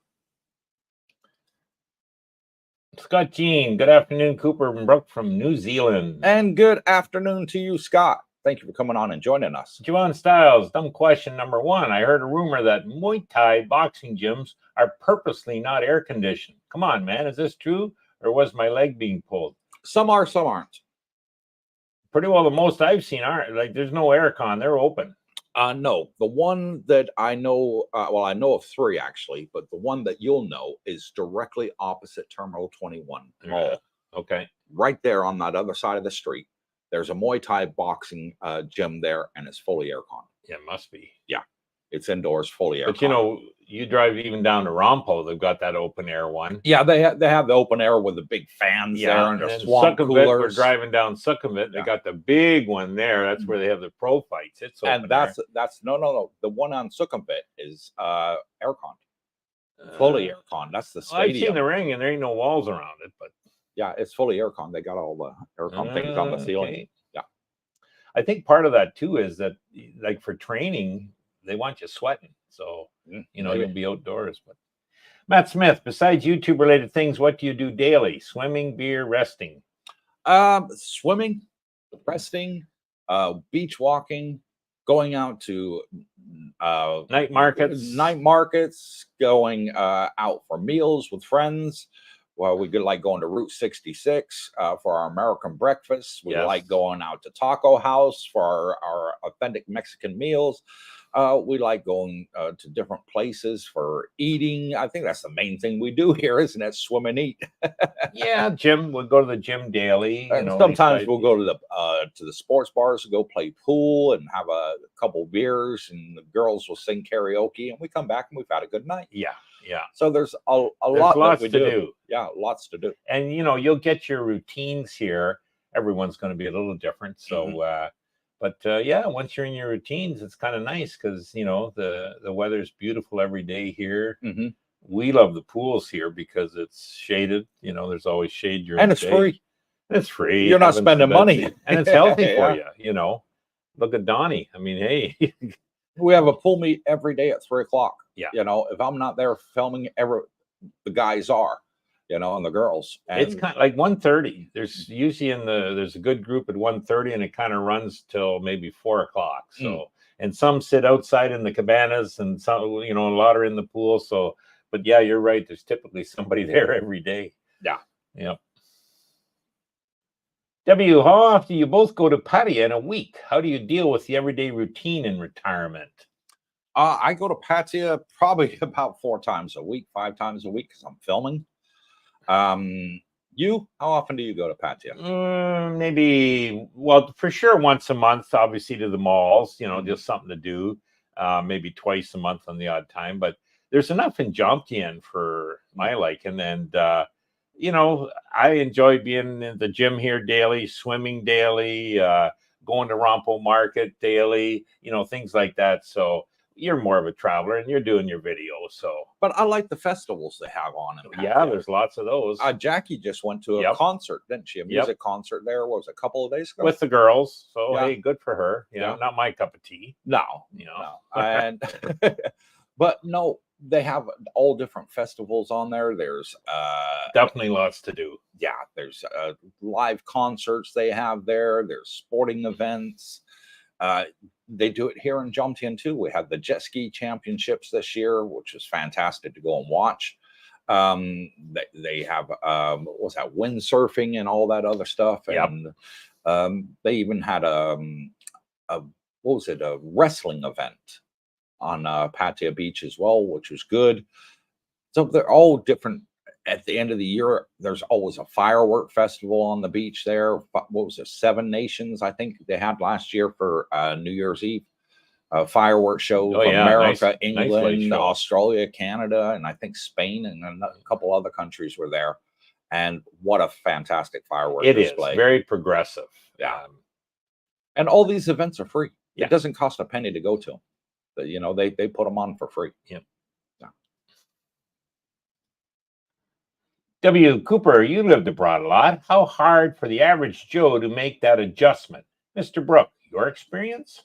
Scott Jean, good afternoon, Cooper and Brooke from New Zealand. And good afternoon to you, Scott. Thank you for coming on and joining us. Joanne Styles, dumb question number 1. I heard a rumor that Muay Thai boxing gyms are purposely not air conditioned. Come on, man. Is this true? Or was my leg being pulled? Some are, some aren't. Pretty well the most I've seen aren't. Like, there's no aircon. They're open. No. The one that I know, I know of 3 actually, but the one that you'll know is directly opposite Terminal 21 Mall. Okay. Right there on that other side of the street. There's a Muay Thai boxing gym there, and it's fully aircon. Yeah, it must be. Yeah. It's indoors, fully aircon. But you drive even down to Rompo, they've got that open air one. Yeah, they have the open air with the big fans there and the swamp coolers. We're driving down Sukhumvit. They got the big one there. That's where they have the pro fights. It's open and that's no. The one on Sukhumvit is aircon, fully aircon. That's the stadium. I've seen the ring, and there ain't no walls around it, but yeah, it's fully aircon. They got all the aircon things on the ceiling. Okay. Yeah, I think part of that too is that, like, for training, they want you sweating, so you'll be outdoors. But Matt Smith, besides YouTube related things, what do you do daily? Swimming, beer, resting? Swimming, resting, beach walking, going out to night markets, going out for meals with friends. Well, we like going to Route 66 for our American breakfast. We like going out to Taco House for our authentic Mexican meals. We like going to different places for eating. I think that's the main thing we do here, isn't it? Swim and eat. Yeah, gym. We'll go to the gym daily. Sometimes we'll go to the sports bars to go play pool and have a couple beers, and the girls will sing karaoke, and we come back and we've had a good night. Yeah. So there's lots to do. Yeah, lots to do. And you'll get your routines here. Everyone's going to be a little different. So. But once you're in your routines, it's kind of nice because, the weather's beautiful every day here. Mm-hmm. We love the pools here because it's shaded. There's always shade during the day. Free. It's free. You're not spending money. And it's healthy for you, Look at Donnie. I mean, hey. We have a pool meet every day at 3:00. Yeah. If I'm not there filming, the guys are. And the girls. And it's kind of like 1:30. There's usually there's a good group at 1:30, and it kind of runs till maybe 4:00. So, and some sit outside in the cabanas, and some, a lot are in the pool. So, but yeah, you're right. There's typically somebody there every day. Yeah. Yep. W, how often do you both go to Pattaya in a week? How do you deal with the everyday routine in retirement? I go to Pattaya probably about 4 times a week, 5 times a week because I'm filming. How often do you go to Pattaya? Maybe, well, for sure once a month, obviously to the malls, just something to do. Maybe twice a month on the odd time, but there's enough in Jomtien for my liking. And, I enjoy being in the gym here daily, swimming daily, going to Rompo Market daily, things like that. So you're more of a traveler and you're doing your videos. So, but I like the festivals they have on in Pattaya. Yeah, there's lots of those. Jackie just went to a concert, didn't she? A music concert there was a couple of days ago with the girls. So hey, good for her. Not my cup of tea. No. And but no, they have all different festivals on there. There's definitely lots to do. Yeah, there's live concerts they have there. There's sporting events. They do it here in Jomtien too. We had the jet ski championships this year, which was fantastic to go and watch. They have what was that, windsurfing and all that other stuff. And they even had a wrestling event on Pattaya Beach as well, which was good. So they're all different. At the end of the year, there's always a firework festival on the beach there. What was it, 7 Nations, I think they had last year for New Year's Eve. Fireworks show from America, England, Australia, Canada, and I think Spain and a couple other countries were there. And what a fantastic fireworks display. It is very progressive. Yeah. And all these events are free. It doesn't cost a penny to go to them. But, they put them on for free. Yeah. W. Cooper, you lived abroad a lot. How hard for the average Joe to make that adjustment? Mr. Brooke, your experience?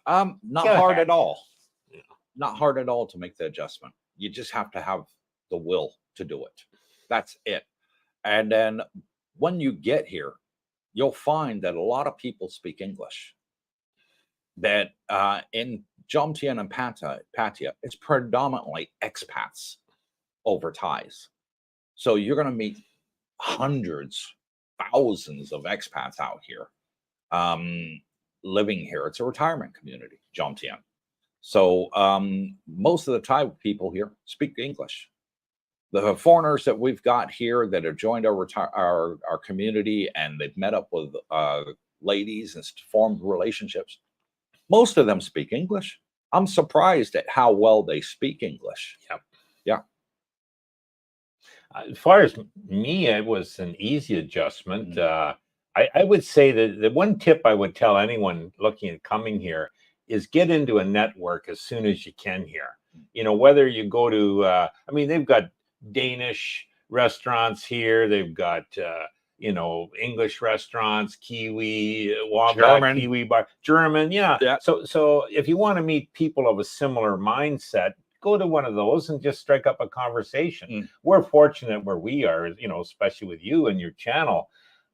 Not hard at all. Not hard at all to make the adjustment. You just have to have the will to do it. That's it. And then when you get here, you'll find that a lot of people speak English. That in Jomtien and Pattaya, it's predominantly expats over Thais. So you're going to meet hundreds, thousands of expats out here living here. It's a retirement community, Jomtien. So most of the Thai people here speak English. The foreigners that we've got here that have joined our community and they've met up with ladies and formed relationships, most of them speak English. I'm surprised at how well they speak English. Yeah. As far as me, it was an easy adjustment. I would say that the one tip I would tell anyone looking at coming here is get into a network as soon as you can here. Whether you go to, they've got Danish restaurants here. They've got, English restaurants, Kiwi, Wombat, Kiwi bar, German. Yeah. So if you want to meet people of a similar mindset, go to one of those and just strike up a conversation. We're fortunate where we are, especially with you and your channel.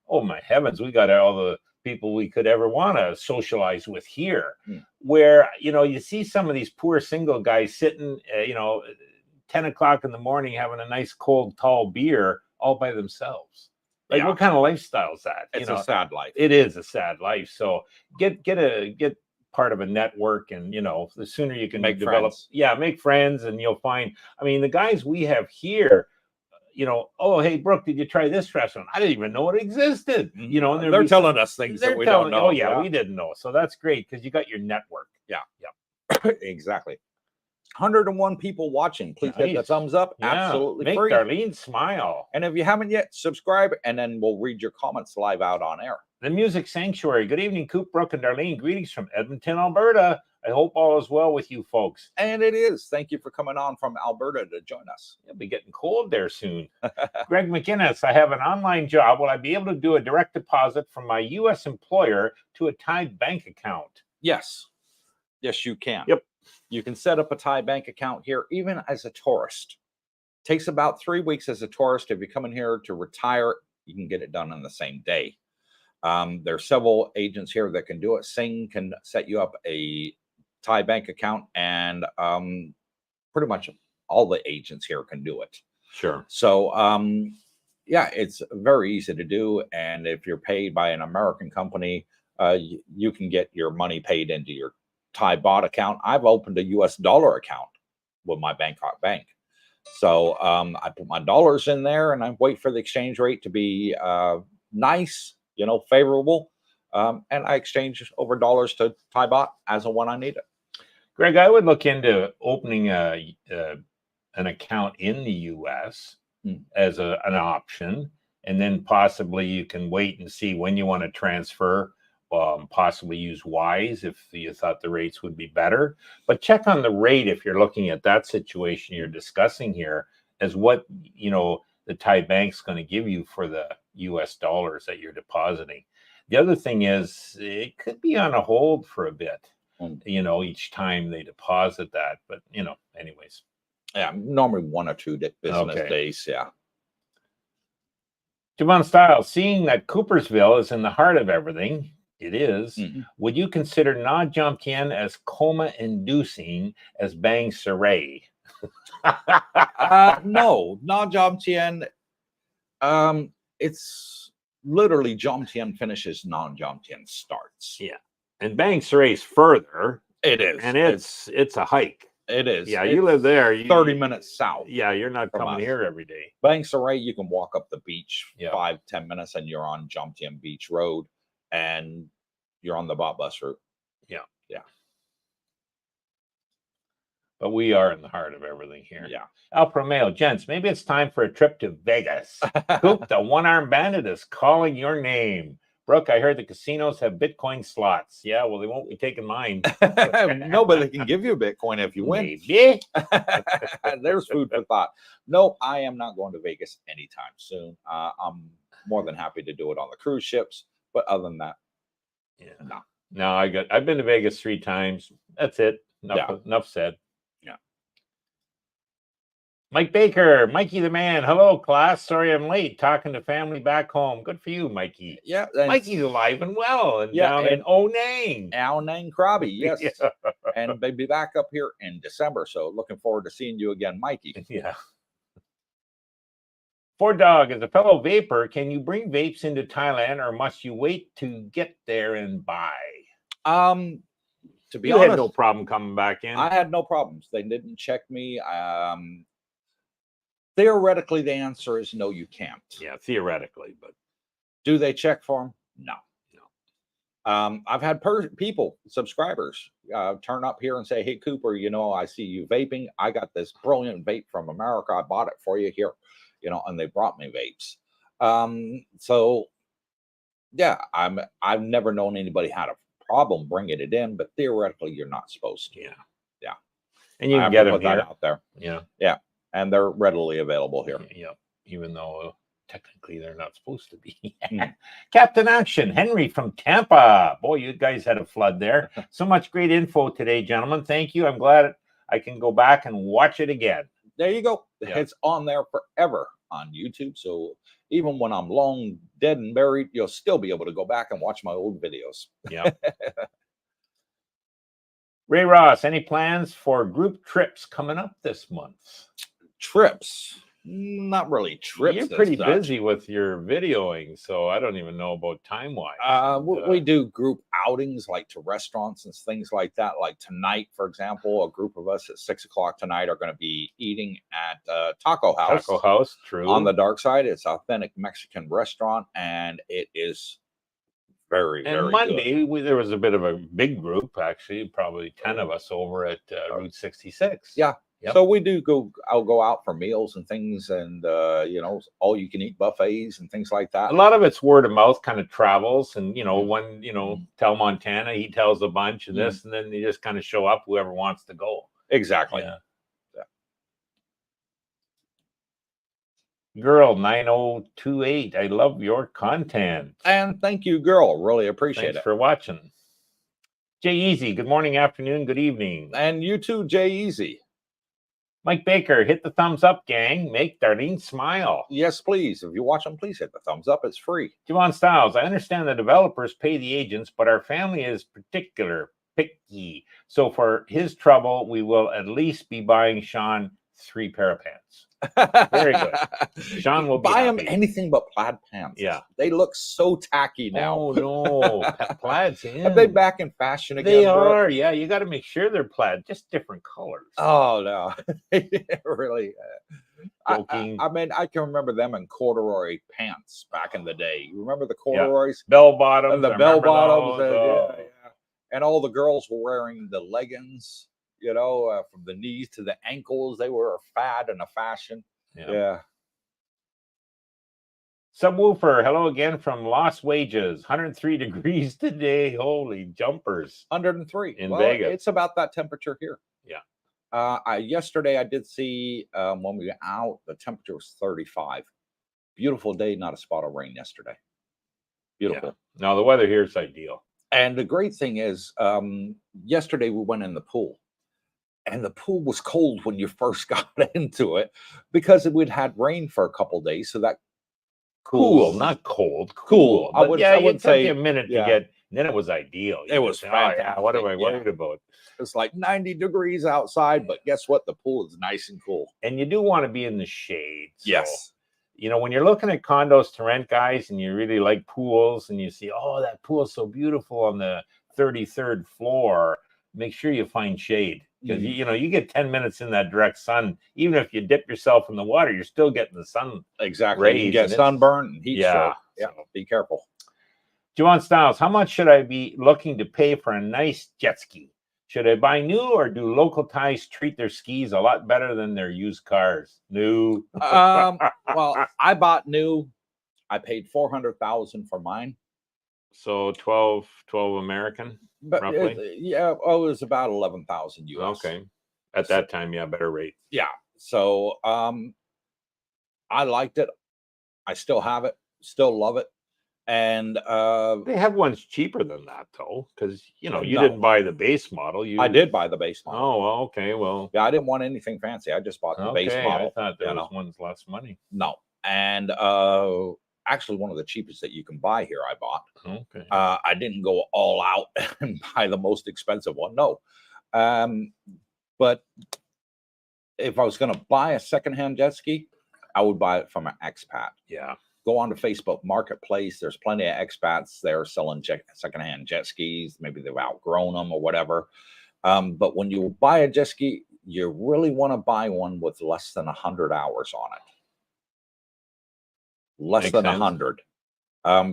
Oh my heavens, we got all the people we could ever want to socialize with here. Where, you see some of these poor single guys sitting, 10 o'clock in the morning having a nice cold, tall beer all by themselves. Like, what kind of lifestyle is that? It's a sad life. It is a sad life. So get part of a network, and the sooner you can make friends, and you'll find, the guys we have here, oh, hey, Brooke, did you try this restaurant? I didn't even know it existed. And they're telling us things that we don't know. Oh yeah, we didn't know. So that's great because you got your network. Yeah. Exactly. 101 people watching. Please hit the thumbs up. Absolutely make free. Darlene smile. And if you haven't yet, subscribe, and then we'll read your comments live out on air. The Music Sanctuary. Good evening, Coop, Brooke, and Darlene. Greetings from Edmonton, Alberta. I hope all is well with you folks. And it is. Thank you for coming on from Alberta to join us. It'll be getting cold there soon. Greg McInnes, I have an online job. Will I be able to do a direct deposit from my U.S. employer to a Thai bank account? Yes. Yes, you can. Yep. You can set up a Thai bank account here, even as a tourist. Takes about 3 weeks as a tourist. If you come in here to retire, you can get it done on the same day. There are several agents here that can do it. Singh can set you up a Thai bank account, and pretty much all the agents here can do it. Sure. So, it's very easy to do. And if you're paid by an American company, you can get your money paid into your Thai baht account. I've opened a US dollar account with my Bangkok bank. So I put my dollars in there and I wait for the exchange rate to be nice, favorable. And I exchange over dollars to Thai baht as and when I need it. Greg, I would look into opening an account in the U.S. as an option, and then possibly you can wait and see when you want to transfer. Possibly use Wise if you thought the rates would be better. But check on the rate if you're looking at that situation you're discussing here as what, the Thai bank's going to give you for the US dollars that you're depositing. The other thing is it could be on a hold for a bit, each time they deposit that. But, anyways. Yeah, normally 1 or 2 business days, yeah. Javon Style, seeing that Coopersville is in the heart of everything, it is. Would you consider Na Jom Tien as coma-inducing as Bang Saray? No, Na Jom Tien. It's literally Jom Tien finishes, Na Jom Tien starts. Yeah, and Bang Saray's further. It is, and it's a hike. It is. Yeah, you live there. 30 minutes south. Yeah, you're not coming here every day. Bang Saray, you can walk up the beach 5-10 minutes, and you're on Jom Tien Beach Road. And you're on the bus route. Yeah. But we are in the heart of everything here. Yeah. Alpha Romeo, gents, maybe it's time for a trip to Vegas. Coop, the one-armed bandit is calling your name. Brooke, I heard the casinos have Bitcoin slots. Yeah, well, they won't be taking mine. No, but they can give you Bitcoin if you win. Maybe. There's food for thought. No, I am not going to Vegas anytime soon. I'm more than happy to do it on the cruise ships. But other than that, no, I've been to Vegas 3 times. That's it. Enough said. Yeah. Mike Baker, Mikey the man. Hello, class. Sorry I'm late. Talking to family back home. Good for you, Mikey. Yeah. Mikey's alive and well and down in Onang. Onang Krabi, yes. Yeah. And they'll be back up here in December. So looking forward to seeing you again, Mikey. Yeah. Ford Dog, as a fellow vapor, can you bring vapes into Thailand or must you wait to get there and buy? To be honest, honest, had no problem coming back in. I had no problems. They didn't check me. Theoretically, the answer is no, you can't. Yeah, theoretically, but do they check for them? No. I've had people, subscribers, turn up here and say, "Hey, Cooper, I see you vaping. I got this brilliant vape from America. I bought it for you here." And they brought me vapes. So yeah, I've never known anybody had a problem bringing it in, but theoretically you're not supposed to. Yeah. And you can get them put that out there. Yeah. And they're readily available here. Yeah. Even though technically they're not supposed to be. Captain Action, Henry from Tampa. Boy, you guys had a flood there. So much great info today, gentlemen. Thank you. I'm glad I can go back and watch it again. There you go. Yeah. It's on there forever on YouTube. So even when I'm long dead and buried, you'll still be able to go back and watch my old videos. Yeah. Ray Ross, any plans for group trips coming up this month? Trips? Not really trips. You're pretty busy with your videoing, so I don't even know about time-wise. We do group outings like to restaurants and things like that. Like tonight, for example, a group of us at 6 o'clock tonight are going to be eating at Taco House. Taco House, true. On the dark side, it's an authentic Mexican restaurant, and it is very, very Monday, good. There was a bit of a big group, actually, probably 10 of us over at Route 66. Yeah. Yep. So we do I'll go out for meals and things, and all you can eat buffets and things like that. A lot of it's word of mouth kind of travels, and when tell Montana, he tells a bunch of this, and then they just kind of show up, whoever wants to go. Exactly. Yeah. Girl 9028, I love your content. And thank you, girl. Really appreciate it. Thanks for watching. Jay Easy, good morning, afternoon, good evening. And you too, Jay Easy. Mike Baker, hit the thumbs up, gang. Make Darlene smile. Yes, please. If you watch them, please hit the thumbs up. It's free. Javon Styles, I understand the developers pay the agents, but our family is picky. So for his trouble, we will at least be buying Sean 3 pair of pants. Very good. Sean will be buy them happy. anything but plaid pants. Yeah. They look so tacky now. Oh no, plaids in. Are they back in fashion again? They Brooke? are. Yeah, you got to make sure they're plaid, just different colors. Oh no, really. Joking. I mean, I can remember them in corduroy pants back in the day. You remember the corduroys? Bell bottoms. And the I bell remember bottoms. those. Oh. Yeah. And all the girls were wearing the leggings, you know, from the knees to the ankles. They were a fad and a fashion. Yeah. Subwoofer, hello again from Lost Wages. 103 degrees today. Holy jumpers. 103 in Vegas. It's about that temperature here. Yeah. Yesterday I did see when we were out, the temperature was 35. Beautiful day, not a spot of rain yesterday. Beautiful. Yeah. No, the weather here is ideal. And the great thing is, yesterday we went in the pool. And the pool was cold when you first got into it because we'd had rain for a couple of days. So that cool, not cold. Cool. I would say a minute to get. Then it was ideal. It was fantastic. What am I worried about? It's like 90 degrees outside, but guess what? The pool is nice and cool. And you do want to be in the shade. So, yes. You know, when you're looking at condos to rent, guys, and you really like pools, and you see, oh, that pool is so beautiful on the 33rd floor, make sure you find shade. Because, you know, you get 10 minutes in that direct sun. Even if you dip yourself in the water, you're still getting the sun. Exactly. You get sunburn and heat stroke. Yeah. So be careful. Joanne Styles, how much should I be looking to pay for a nice jet ski? Should I buy new, or do local Thais treat their skis a lot better than their used cars? New. Well, I bought new. I paid $400,000 for mine. So 12 American, but roughly? It was about 11,000 US. Okay. At that time, yeah, better rate. Yeah. So I liked it. I still have it. Still love it. And they have ones cheaper than that, though, because you didn't buy the base model. I did buy the base model. Oh, well, okay. Well, yeah, I didn't want anything fancy. I just bought the base model. I thought there was ones less money. No. And actually one of the cheapest that you can buy here I bought. Okay. I didn't go all out and buy the most expensive one. No. But if I was going to buy a secondhand jet ski, I would buy it from an expat. Yeah. Go on to Facebook Marketplace. There's plenty of expats there selling secondhand jet skis. Maybe they've outgrown them or whatever. But when you buy a jet ski, you really want to buy one with less than 100 hours on it. Less than 100.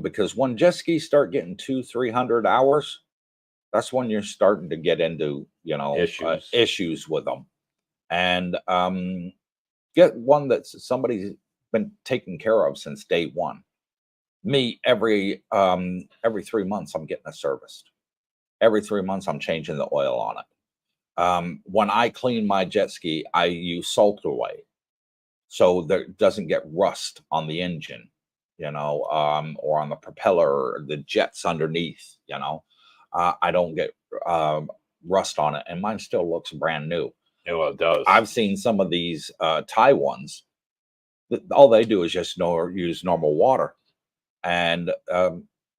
Because when jet skis start getting 200-300 hours, that's when you're starting to get into, issues with them. And get one that somebody's been taken care of since day one. Me, every 3 months, I'm getting it serviced. Every 3 months, I'm changing the oil on it. When I clean my jet ski, I use salt away, so there doesn't get rust on the engine, or on the propeller or the jets underneath. I don't get rust on it, and mine still looks brand new. Yeah, well, it does. I've seen some of these Thai ones. All they do is just use normal water, and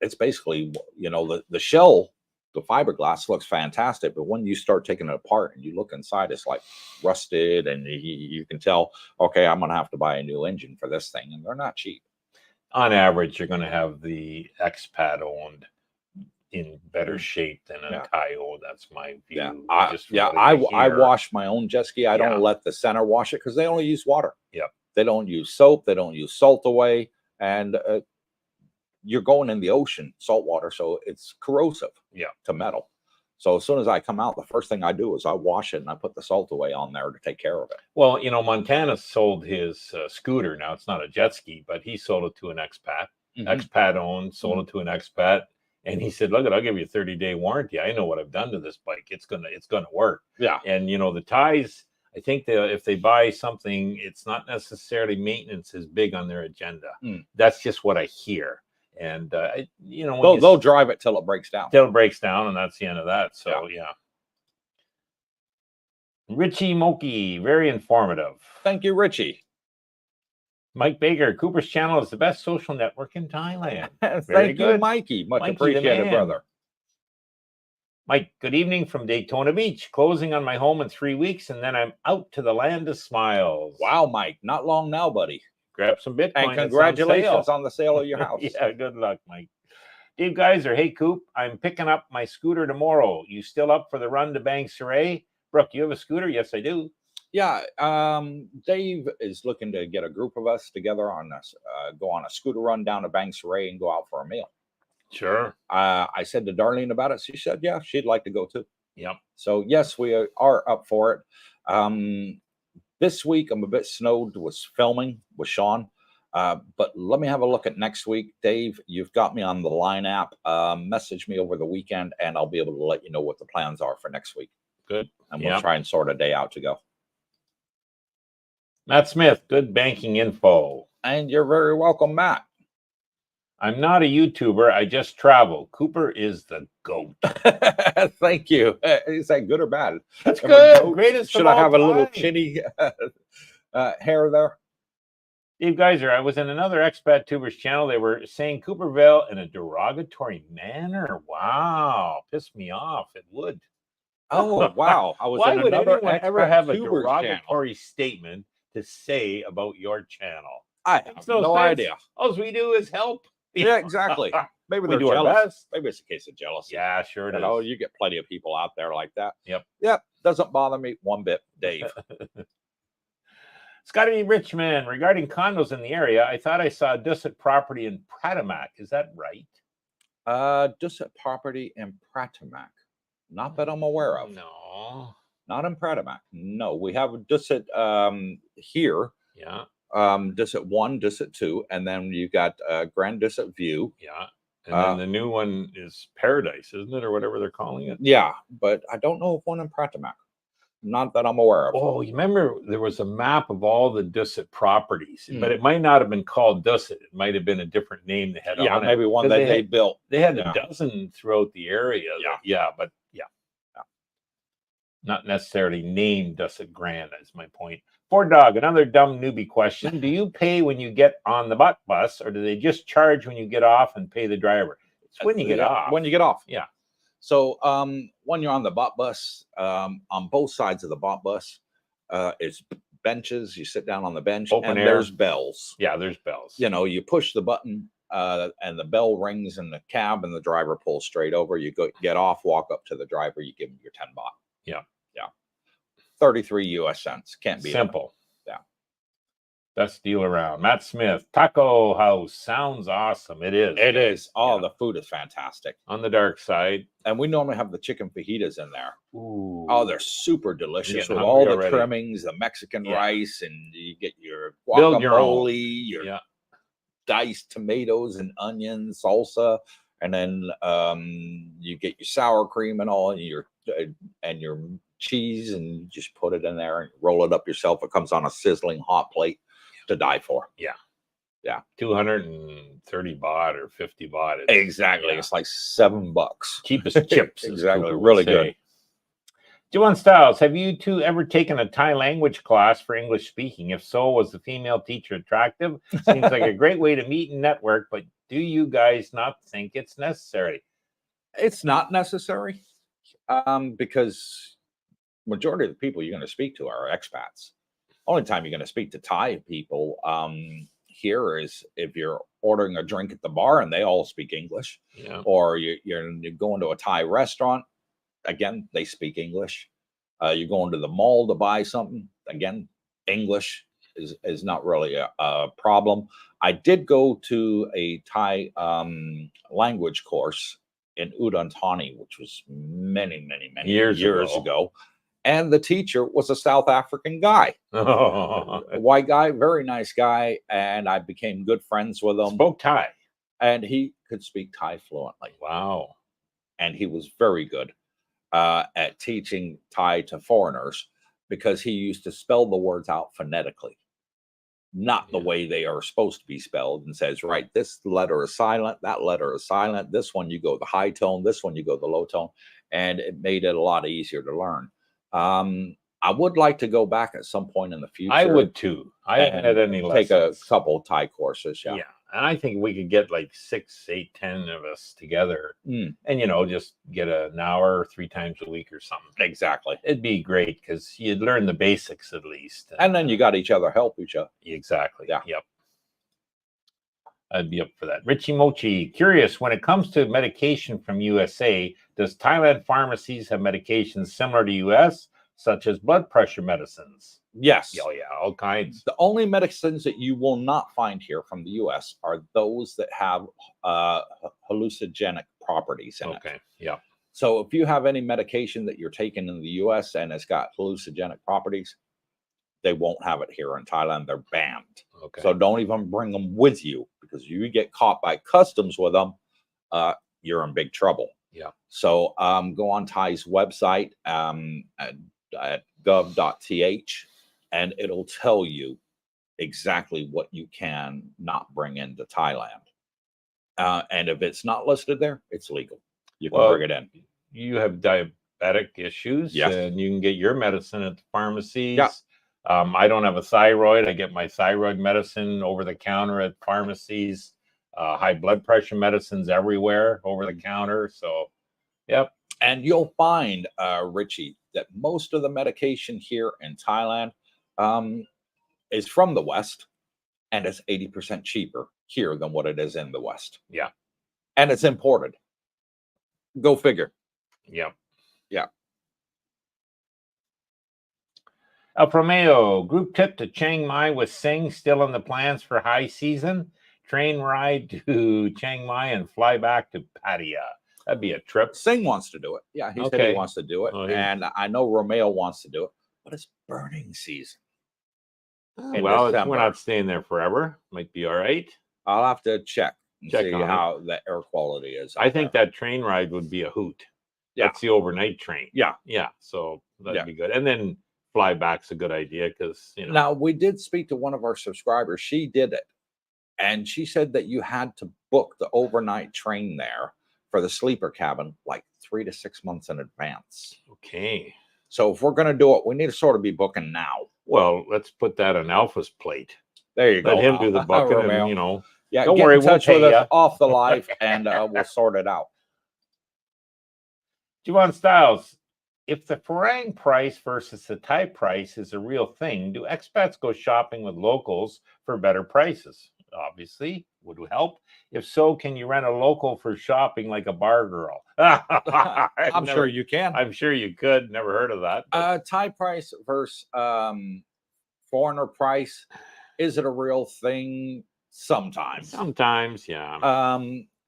it's basically, the shell, the fiberglass looks fantastic, but when you start taking it apart and you look inside, it's like rusted, and you can tell, okay, I'm gonna have to buy a new engine for this thing, and they're not cheap. On average, you're going to have the expat owned in better shape than a Thai owned. That's my view. I wash my own jet ski. I don't let the center wash it because they only use water. Yeah. They don't use soap. They don't use salt away. And you're going in the ocean, salt water, so it's corrosive to metal. So as soon as I come out, the first thing I do is I wash it and I put the salt away on there to take care of it. Well, Montana sold his scooter. Now, it's not a jet ski, but he sold it to an expat. Expat owned, sold it to an expat. And he said, look, I'll give you a 30-day warranty. I know what I've done to this bike. It's gonna work. Yeah. And, the Thais, I think if they buy something, it's not necessarily maintenance is big on their agenda. That's just what I hear. And they'll drive it till it breaks down. Till it breaks down, and that's the end of that. So yeah. Richie Moki, very informative. Thank you, Richie. Mike Baker, Cooper's channel is the best social network in Thailand. Thank you, Mikey. Much appreciated, brother. Mike, good evening from Daytona Beach. Closing on my home in 3 weeks, and then I'm out to the land of smiles. Wow, Mike, not long now, buddy. Grab some Bitcoin. And congratulations on the sale of your house. Yeah, good luck, Mike. Dave Geyser, hey, Coop, I'm picking up my scooter tomorrow. You still up for the run to Banks Hooray? Brooke, you have a scooter? Yes, I do. Yeah, Dave is looking to get a group of us together on this, go on a scooter run down to Banks Hooray and go out for a meal. Sure. I said to Darlene about it. She said, yeah, she'd like to go too. Yep. So, yes, we are up for it. This week, I'm a bit snowed with filming with Sean. But let me have a look at next week. Dave, you've got me on the Line app. Message me over the weekend, and I'll be able to let you know what the plans are for next week. Good. And we'll try and sort a day out to go. Matt Smith, good banking info. And you're very welcome, Matt. I'm not a YouTuber. I just travel. Cooper is the GOAT. Thank you. Is that good or bad? That's good. Greatest. Should I have a little chinny hair there? Dave Geyser, I was in another expat tubers channel. They were saying Cooperville in a derogatory manner. Wow. Pissed me off. It would. Oh, wow. I was Why in would another anyone ever have a tubers derogatory statement to say about your channel? I have no idea. All we do is help. Yeah, exactly. Maybe We they're do our jealous. best. Maybe it's a case of jealousy. Yeah, sure it is. know, you get plenty of people out there like that. Yep. Yep. Doesn't bother me one bit, Dave. Scotty Richmond, regarding condos in the area, I thought I saw a Dussett property in Pratamac. Is that right? Dussett property in Pratamac. Not that I'm aware of. No. Not in Pratamac. No, we have Dussett here. Yeah. Dussett 1, Dussett 2, and then you got Grand Dussett View. Yeah. And then the new one is Paradise, isn't it? Or whatever they're calling it. Yeah, but I don't know of one in Pratamac. Not that I'm aware of. Oh, you remember there was a map of all the Dussett properties, but it might not have been called Dussett. It might have been a different name they had on it. Yeah, maybe one that they built. They had a dozen throughout the area. But not necessarily named Dussett Grand, is my point. Ford Dog, another dumb newbie question. Do you pay when you get on the bus, or do they just charge when you get off and pay the driver? It's when you get off. When you get off. Yeah. So when you're on the bus, on both sides of the bus, it's benches. You sit down on the bench, Open air. There's bells. Yeah, there's bells. You know, you push the button, and the bell rings in the cab, and the driver pulls straight over. You get off, walk up to the driver, you give him your 10 baht. Yeah. 33 US cents. Can't be simple. Yeah. Best deal around. Matt Smith, Taco House. Sounds awesome. It is. It is. Oh, the food is fantastic. On the dark side. And we normally have the chicken fajitas in there. Ooh. Oh, they're super delicious with all the trimmings, the Mexican rice, and you get your guacamole, your diced tomatoes and onions, salsa, and then you get your sour cream and all, and your cheese, and you just put it in there and roll it up yourself. It comes on a sizzling hot plate to die for. Yeah. 230 baht or 50 baht. Exactly. It's like $7. Cheapest chips. Exactly. Really good. Juan Styles, have you two ever taken a Thai language class for English speaking? If so, was the female teacher attractive? Seems like a great way to meet and network, but do you guys not think it's necessary? It's not necessary because majority of the people you're going to speak to are expats. Only time you're going to speak to Thai people here is if you're ordering a drink at the bar and they all speak English, or you're going to a Thai restaurant. Again, they speak English. You're going to the mall to buy something. Again, English is not really a problem. I did go to a Thai language course in Udon Thani, which was many years ago. And the teacher was a South African guy, a white guy, very nice guy. And I became good friends with him. Spoke Thai. And he could speak Thai fluently. Wow. And he was very good at teaching Thai to foreigners because he used to spell the words out phonetically, not the way they are supposed to be spelled, and says, right, this letter is silent, that letter is silent. This one, you go the high tone. This one, you go the low tone. And it made it a lot easier to learn. I would like to go back at some point in the future. I would too. I haven't had any lessons. Take a couple Thai courses. Yeah. And I think we could get like 6, 8, 10 of us together and, just get an hour 3 times a week or something. Exactly. It'd be great because you'd learn the basics at least. And then you got each other, help each other. Exactly. Yeah. Yep. I'd be up for that. Richie Mochi, curious, when it comes to medication from USA, does Thailand pharmacies have medications similar to US, such as blood pressure medicines? Yes. Oh, yeah, all kinds. The only medicines that you will not find here from the US are those that have hallucinogenic properties in it. Okay, yeah. So if you have any medication that you're taking in the US and it's got hallucinogenic properties, they won't have it here in Thailand. They're banned. Okay. So don't even bring them with you, because you get caught by customs with them, you're in big trouble. Yeah. So go on Thai's website at gov.th, and it'll tell you exactly what you can not bring into Thailand. And if it's not listed there, it's legal. You can bring it in. You have diabetic issues, yes, and you can get your medicine at the pharmacies. Yeah. I don't have a thyroid. I get my thyroid medicine over the counter at pharmacies. High blood pressure medicines everywhere over the counter. So, yep. And you'll find, Richie, that most of the medication here in Thailand is from the West, and it's 80% cheaper here than what it is in the West. Yeah. And it's imported. Go figure. Yep. Yeah. El Romeo, group trip to Chiang Mai with Singh still in the plans for high season. Train ride to Chiang Mai and fly back to Pattaya. That'd be a trip. Singh wants to do it. Yeah, he said he wants to do it. Oh, and I know Romeo wants to do it, but it's burning season. Well, we're not staying there forever. Might be all right. I'll have to check and see on how the air quality is. I think that train ride would be a hoot. Yeah. That's the overnight train. Yeah. Yeah. So that'd be good. And then fly back's a good idea because, Now, we did speak to one of our subscribers. She did it. And she said that you had to book the overnight train there for the sleeper cabin like 3 to 6 months in advance. Okay. So if we're going to do it, we need to sort of be booking now. Well, let's put that on Alpha's plate. There you go. Let him do the booking, and, yeah, don't get worry, in touch we'll with us off the live, and we'll sort it out. Javon Styles, if the Farang price versus the Thai price is a real thing, do expats go shopping with locals for better prices? Obviously, would help. If so, can you rent a local for shopping like a bar girl? I'm sure you can. I'm sure you could. Never heard of that. Thai price versus foreigner price. Is it a real thing? Sometimes. Sometimes, yeah.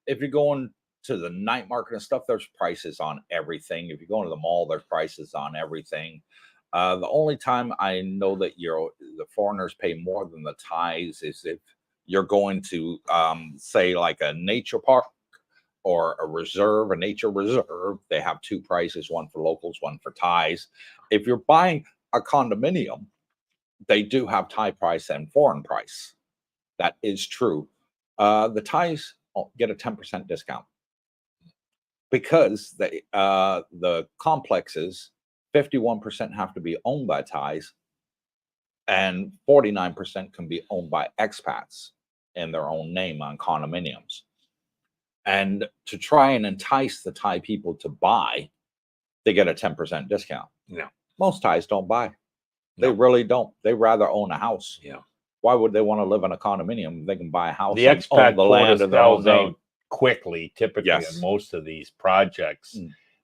If you're going to the night market and stuff, there's prices on everything. If you go to the mall, there's prices on everything. The only time I know that the foreigners pay more than the Thais is if you're going to say like a nature park or a nature reserve. They have 2 prices, one for locals, one for Thais. If you're buying a condominium, they do have Thai price and foreign price. That is true. The Thais get a 10% discount because the complexes, 51% have to be owned by Thais, and 49% can be owned by expats in their own name on condominiums. And to try and entice the Thai people to buy, they get a 10% discount. Yeah. Most Thais don't buy. They really don't. They rather own a house. Yeah. Why would they want to live in a condominium? They can buy a house. The expat the land of their own name. Quickly, typically on most of these projects,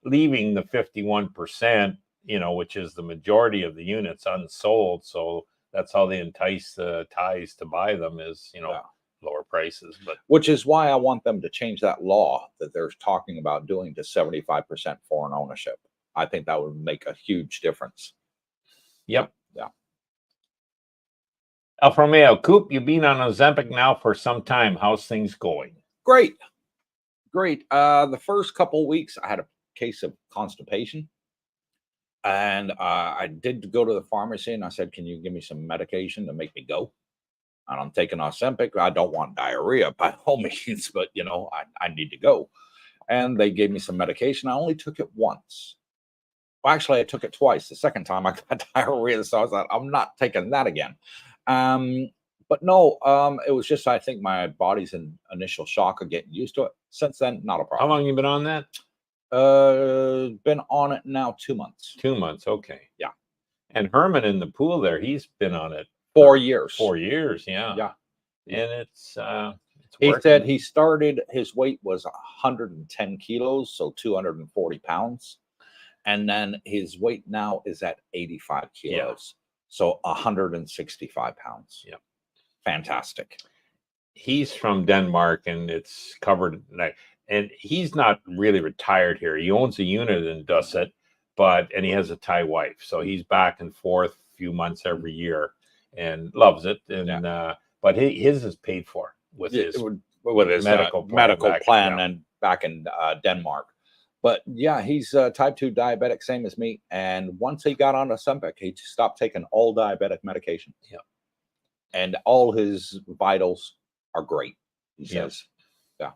leaving the 51%, which is the majority of the units unsold. So that's how they entice the Thais to buy them is, lower prices. But which is why I want them to change that law that they're talking about doing to 75% foreign ownership. I think that would make a huge difference. Yep. Yeah. Alfa Romeo, Coop, you've been on Ozempic now for some time. How's things going? Great. The first couple of weeks, I had a case of constipation. And I did go to the pharmacy and I said, can you give me some medication to make me go? And I'm taking Ozempic. I don't want diarrhea by all means, but, I need to go. And they gave me some medication. I only took it once. Well, actually, I took it twice. The second time I got diarrhea. So I was like, I'm not taking that again. But no, it was just, I think my body's in initial shock of getting used to it. Since then, not a How problem. long you been on that? Been on it now 2 months. 2 months. Okay. Yeah. And Herman in the pool there, he's been on it 4 years. 4 years. Yeah. Yeah. And it's He working. said he started, his weight was 110 kilos, so 240 pounds. And then his weight now is at 85 kilos, so 165 pounds. Yeah. Fantastic. He's from Denmark, and it's covered. And he's not really retired here. He owns a unit in Dusset, and he has a Thai wife. So he's back and forth a few months every year and loves it. And but his is paid for with his medical plan and back in Denmark. But yeah, he's type 2 diabetic, same as me. And once he got on Ozempic, he stopped taking all diabetic medication. Yeah. And all his vitals are great, he says. Yeah.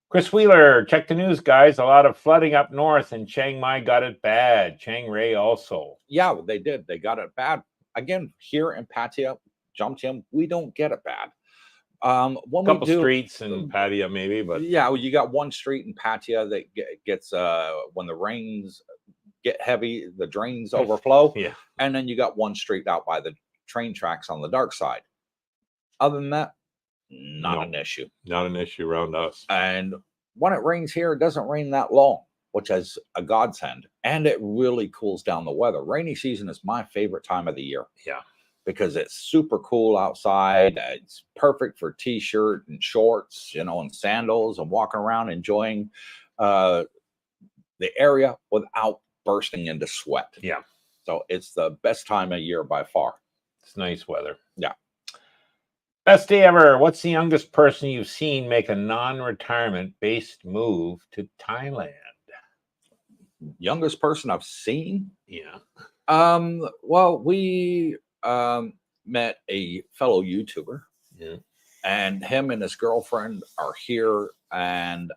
Chris Wheeler, check the news, guys. A lot of flooding up north, and Chiang Mai got it bad. Chiang Rai also. Yeah, they did. They got it bad. Again, here in Pattaya, Jomtien, we don't get it bad. A couple streets in Pattaya, maybe, but yeah, well, you got one street in Pattaya that gets when the rains get heavy, the drains overflow. Yeah, and then you got one street out by the train tracks on the dark side. Other than that, not an issue. Not an issue around us. And when it rains here, it doesn't rain that long, which is a godsend, and it really cools down the weather. Rainy season is my favorite time of the year. Yeah. Because it's super cool outside. It's perfect for t-shirt and shorts, and sandals, and walking around enjoying the area without bursting into sweat. Yeah. So it's the best time of year by far. It's nice weather. Yeah. Best day ever. What's the youngest person you've seen make a non-retirement based move to Thailand? Youngest person I've seen? Yeah. Well, we met a fellow YouTuber, and him and his girlfriend are here, and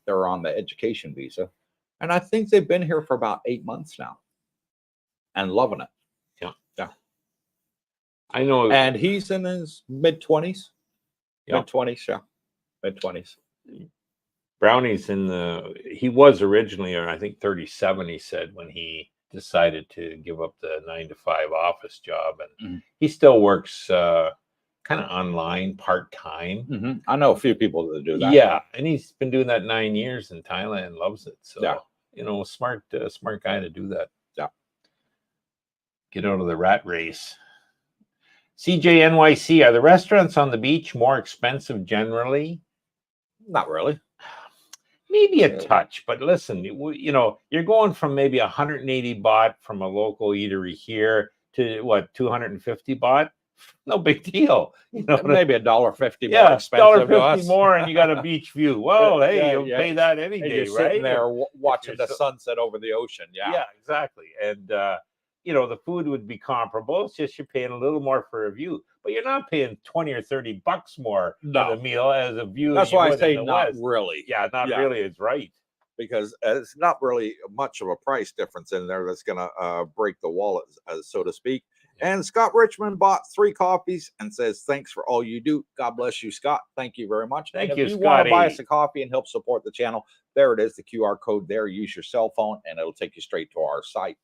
they're on the education visa, and I think they've been here for about 8 months now and loving it. Yeah. I know. And he's in his mid-20s. Mid-20s. Brownie's he was originally, I think 37, he said, when he decided to give up the 9-to-5 office job, and he still works kind of online part-time. I know a few people that do that. Yeah, and he's been doing that 9 years in Thailand, loves it. So smart guy to do that. Yeah. Get out of the rat race. CJNYC, are the restaurants on the beach more expensive generally? Not really. Maybe a touch, but listen, you're going from maybe 180 baht from a local eatery here to 250 baht? No big deal. Maybe $1.50 more expensive $1.50 more, and you got a beach view. Well, hey, you'll pay that any day, you're right? Sitting there watching the sunset over the ocean. Yeah, exactly. And the food would be comparable. It's just you're paying a little more for a view, but you're not paying 20 or 30 bucks more for the meal as a view. That's why I say not really. Yeah, not really is right. Because it's not really much of a price difference in there that's going to break the wallet, so to speak. Yeah. And Scott Richmond bought 3 coffees and says, thanks for all you do. God bless you, Scott. Thank you very much. Thank you, if you Scotty. want to buy us a coffee and help support the channel, there it is, the QR code there. Use your cell phone, and it'll take you straight to our site.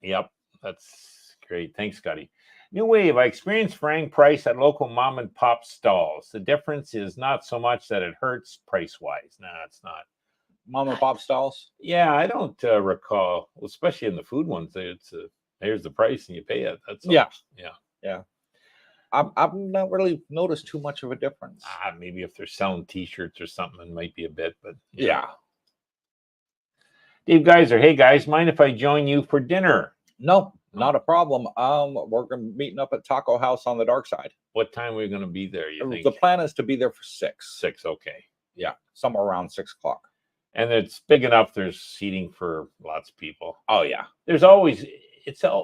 Yep, that's great. Thanks, Scotty. New Wave, I experienced fraying price at local mom and pop stalls. The difference is not so much that it hurts price-wise. No, it's not. Mom and pop stalls? Yeah, I don't recall, especially in the food ones. It's here's the price and you pay it. That's all. Yeah. I've not really noticed too much of a difference. Maybe if they're selling T-shirts or something, it might be a bit, but yeah. Dave Geiser, hey guys, mind if I join you for dinner? No, not a problem. We're going to meeting up at Taco House on the dark side. What time are we going to be there? You think? The plan is to be there for 6. 6, okay. Yeah, somewhere around 6 o'clock. And it's big enough. There's seating for lots of people. Oh yeah. There's always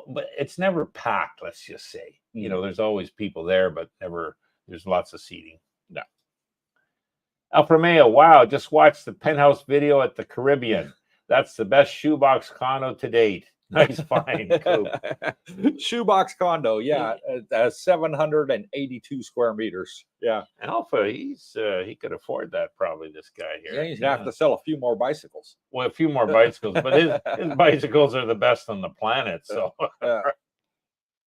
but it's never packed. Let's just say, there's always people there, but never. There's lots of seating. Yeah. Alfa Romeo, wow! Just watched the penthouse video at the Caribbean. That's the best shoebox condo to date. Nice find, Coop. Shoebox condo, yeah, 782 square meters. Yeah, Alpha, he could afford that probably. This guy here. yeah, he's gonna have to sell a few more bicycles. Well, a few more bicycles, but his bicycles are the best on the planet. So,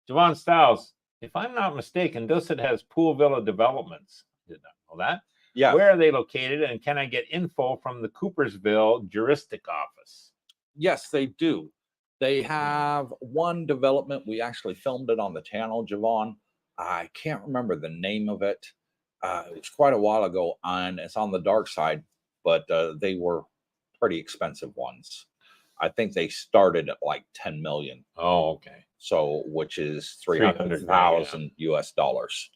Javon Stiles, if I'm not mistaken, Dusset has Pool Villa Developments. Did not know that. Yeah. Where are they located, and can I get info from the Coopersville Juristic Office? Yes, they do. They have one development. We actually filmed it on the channel, Javon. I can't remember the name of it. It was quite a while ago, and it's on the dark side, but they were pretty expensive ones. I think they started at like 10 million. Oh, okay. So, which is 300,000 US dollars.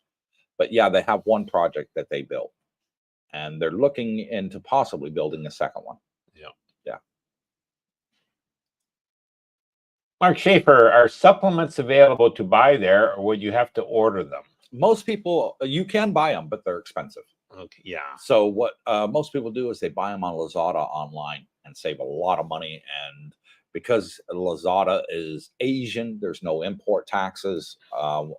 But yeah, they have one project that they built, and they're looking into possibly building a second one. Yeah. Mark Schaefer, are supplements available to buy there, or would you have to order them? Most people, you can buy them, but they're expensive. Okay, yeah. So what most people do is they buy them on Lazada online and save a lot of money. And because Lazada is Asian, there's no import taxes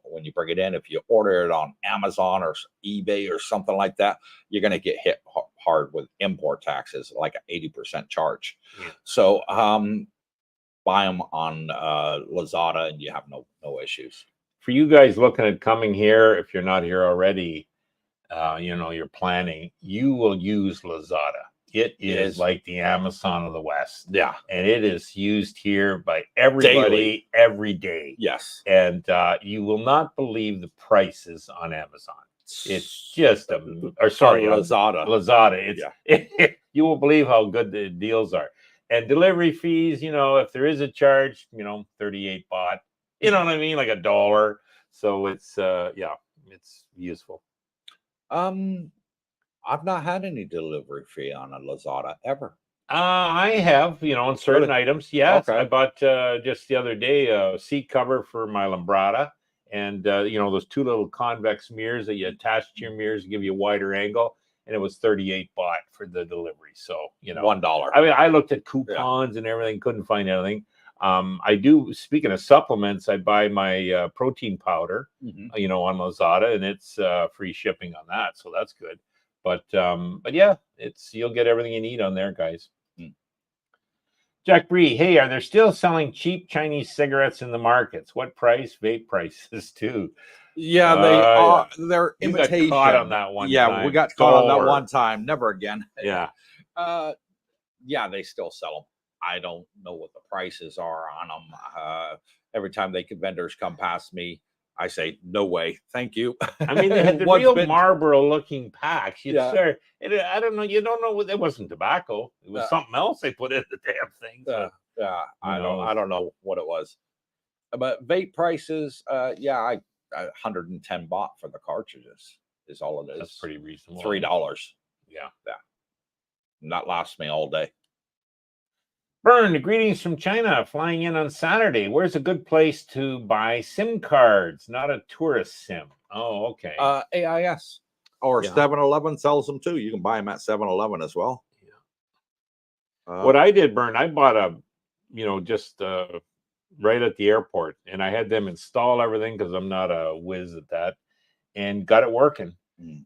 when you bring it in. If you order it on Amazon or eBay or something like that, you're going to get hit hard with import taxes, like an 80% charge. Yeah. So buy them on Lazada and you have no issues. For you guys looking at coming here, if you're not here already, you're planning, you will use Lazada. It is like the Amazon of the West. Yeah. And it is used here by everybody every day. Yes. And you will not believe the prices on Amazon. It's just Lazada. Lazada. You will believe how good the deals are. And delivery fees, if there is a charge, 38 baht. You know what I mean? Like $1. So it's it's useful. I've not had any delivery fee on a Lazada ever. I have, on certain items. Yes. Okay. I bought just the other day a seat cover for my Lambrada. And, those two little convex mirrors that you attach to your mirrors give you a wider angle. And it was 38 baht for the delivery. So, $1. I mean, I looked at coupons and everything, couldn't find anything. I do, speaking of supplements, I buy my protein powder, on Lazada, and it's free shipping on that. So that's good. But yeah, you'll get everything you need on there, guys. Jack Bree, hey, are they still selling cheap Chinese cigarettes in the markets? What price? Vape prices too. Yeah, they are. They're you imitation. Got caught on that one. Yeah, we got caught on that one time. Never again. Yeah. Yeah, they still sell them. I don't know what the prices are on them. Every time vendors come past me, I say, no way, thank you. I mean, they had the real Marlboro-looking packs. Sir, I don't know. You don't know. It wasn't tobacco. It was something else they put in the damn thing. So, I don't know what it was. But vape prices, 110 baht for the cartridges is all it is. That's pretty reasonable. $3. Yeah. And that lasts me all day. Bern, greetings from China, flying in on Saturday. Where's a good place to buy SIM cards, not a tourist SIM? Oh, okay. AIS or 7-Eleven sells them too. You can buy them at 7-Eleven as well. Yeah. What I did, Bern, I bought just right at the airport, and I had them install everything because I'm not a whiz at that, and got it working.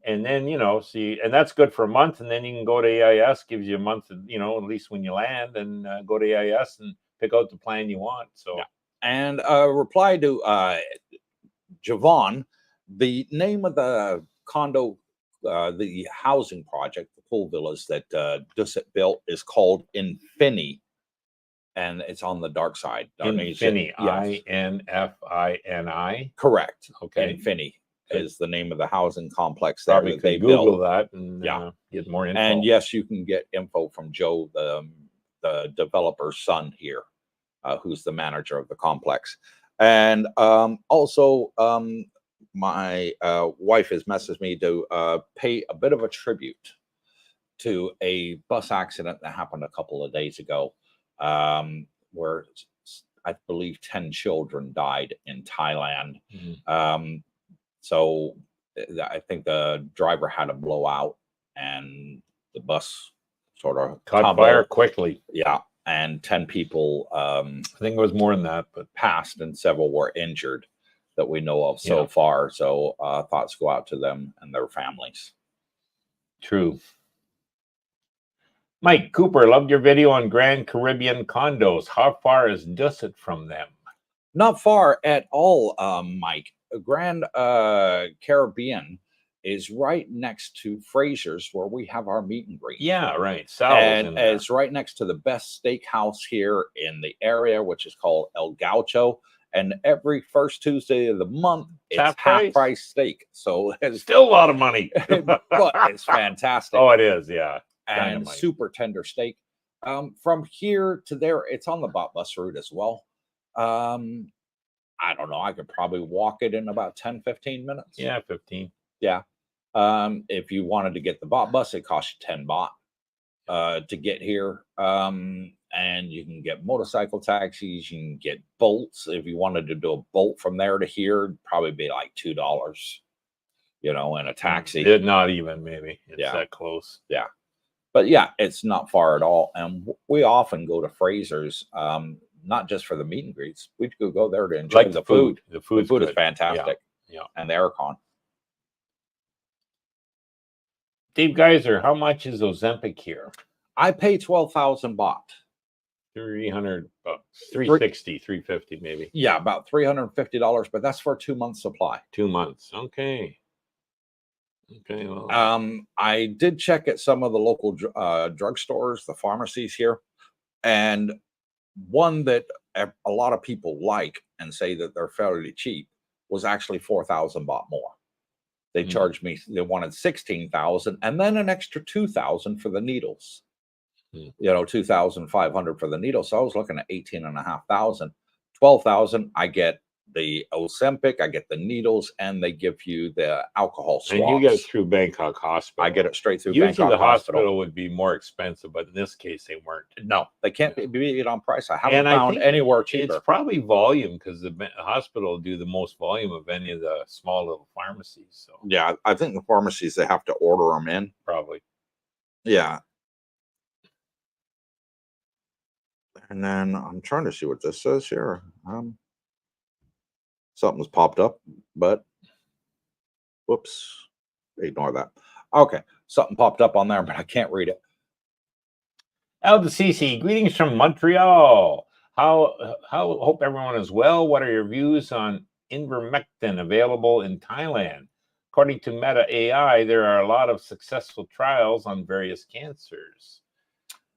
And then, and that's good for a month. And then you can go to AIS, gives you a month, at least when you land, and go to AIS and pick out the plan you want. So, and reply to Javon, the name of the condo, the housing project, the pool villas that Dusset built is called Infini. And it's on the dark side. Infini, INFINI. Correct. Okay. Infini is the name of the housing complex there that they Google that and get more info. And yes, you can get info from Joe, the developer's son here, who's the manager of the complex. And also, my wife has messaged me to pay a bit of a tribute to a bus accident that happened a couple of days ago, where I believe 10 children died in Thailand. So I think the driver had a blowout and the bus sort of caught fire quickly. Yeah. and 10 people I think it was more than that, but passed and several were injured that we know of so far. So thoughts go out to them and their families. True. Mike Cooper, loved your video on Grand Caribbean condos. How far is Dusset from them? Not far at all, Mike. Grand Caribbean is right next to Fraser's, where we have our meet and greet. Yeah, right. And it's right next to the best steakhouse here in the area, which is called El Gaucho. And every first Tuesday of the month, it's half price steak. So it's still a lot of money, but it's fantastic. Oh, it is, yeah. And super tender steak. From here to there, it's on the bus route as well. I don't know. I could probably walk it in about 10, 15 minutes. Yeah, 15. Yeah. If you wanted to get the bus, it costs you 10 baht to get here. And you can get motorcycle taxis. You can get bolts. If you wanted to do a bolt from there to here, it'd probably be like $2, you know, in a taxi. Not even, maybe. It's that close. Yeah. But yeah, it's not far at all. And we often go to Fraser's, not just for the meet and greets. We could go there to enjoy the food. The food is fantastic. Yeah. And the aircon. Dave Geyser, how much is Ozempic here? I pay 12,000 baht. 300 bucks. 360, 350 maybe. Yeah, about $350, but that's for a 2-month supply. 2 months. Okay. Okay. Well. I did check at some of the local drugstores, the pharmacies here, and one that a lot of people like and say that they're fairly cheap was actually 4,000 baht more. They charged me, they wanted 16,000 and then an extra 2,000 for the needles. You know, 2,500 for the needles. So I was looking at 18,500. 12,000, I get the Ozempic, I get the needles, and they give you the alcohol swabs. And you get it through Bangkok Hospital. I get it straight through Usually Bangkok the Hospital. Hospital would be more expensive, but in this case they weren't. No, they can't be it on price. I haven't found anywhere cheaper. It's probably volume, because the hospital do the most volume of any of the small little pharmacies. So yeah, I think the pharmacies, they have to order them in. Probably. Yeah. And then I'm trying to see what this says here. Something's popped up, but whoops, ignore that. Okay, something popped up on there, but I can't read it. El DeCC, greetings from Montreal. Hope everyone is well. What are your views on ivermectin available in Thailand? According to Meta AI, there are a lot of successful trials on various cancers.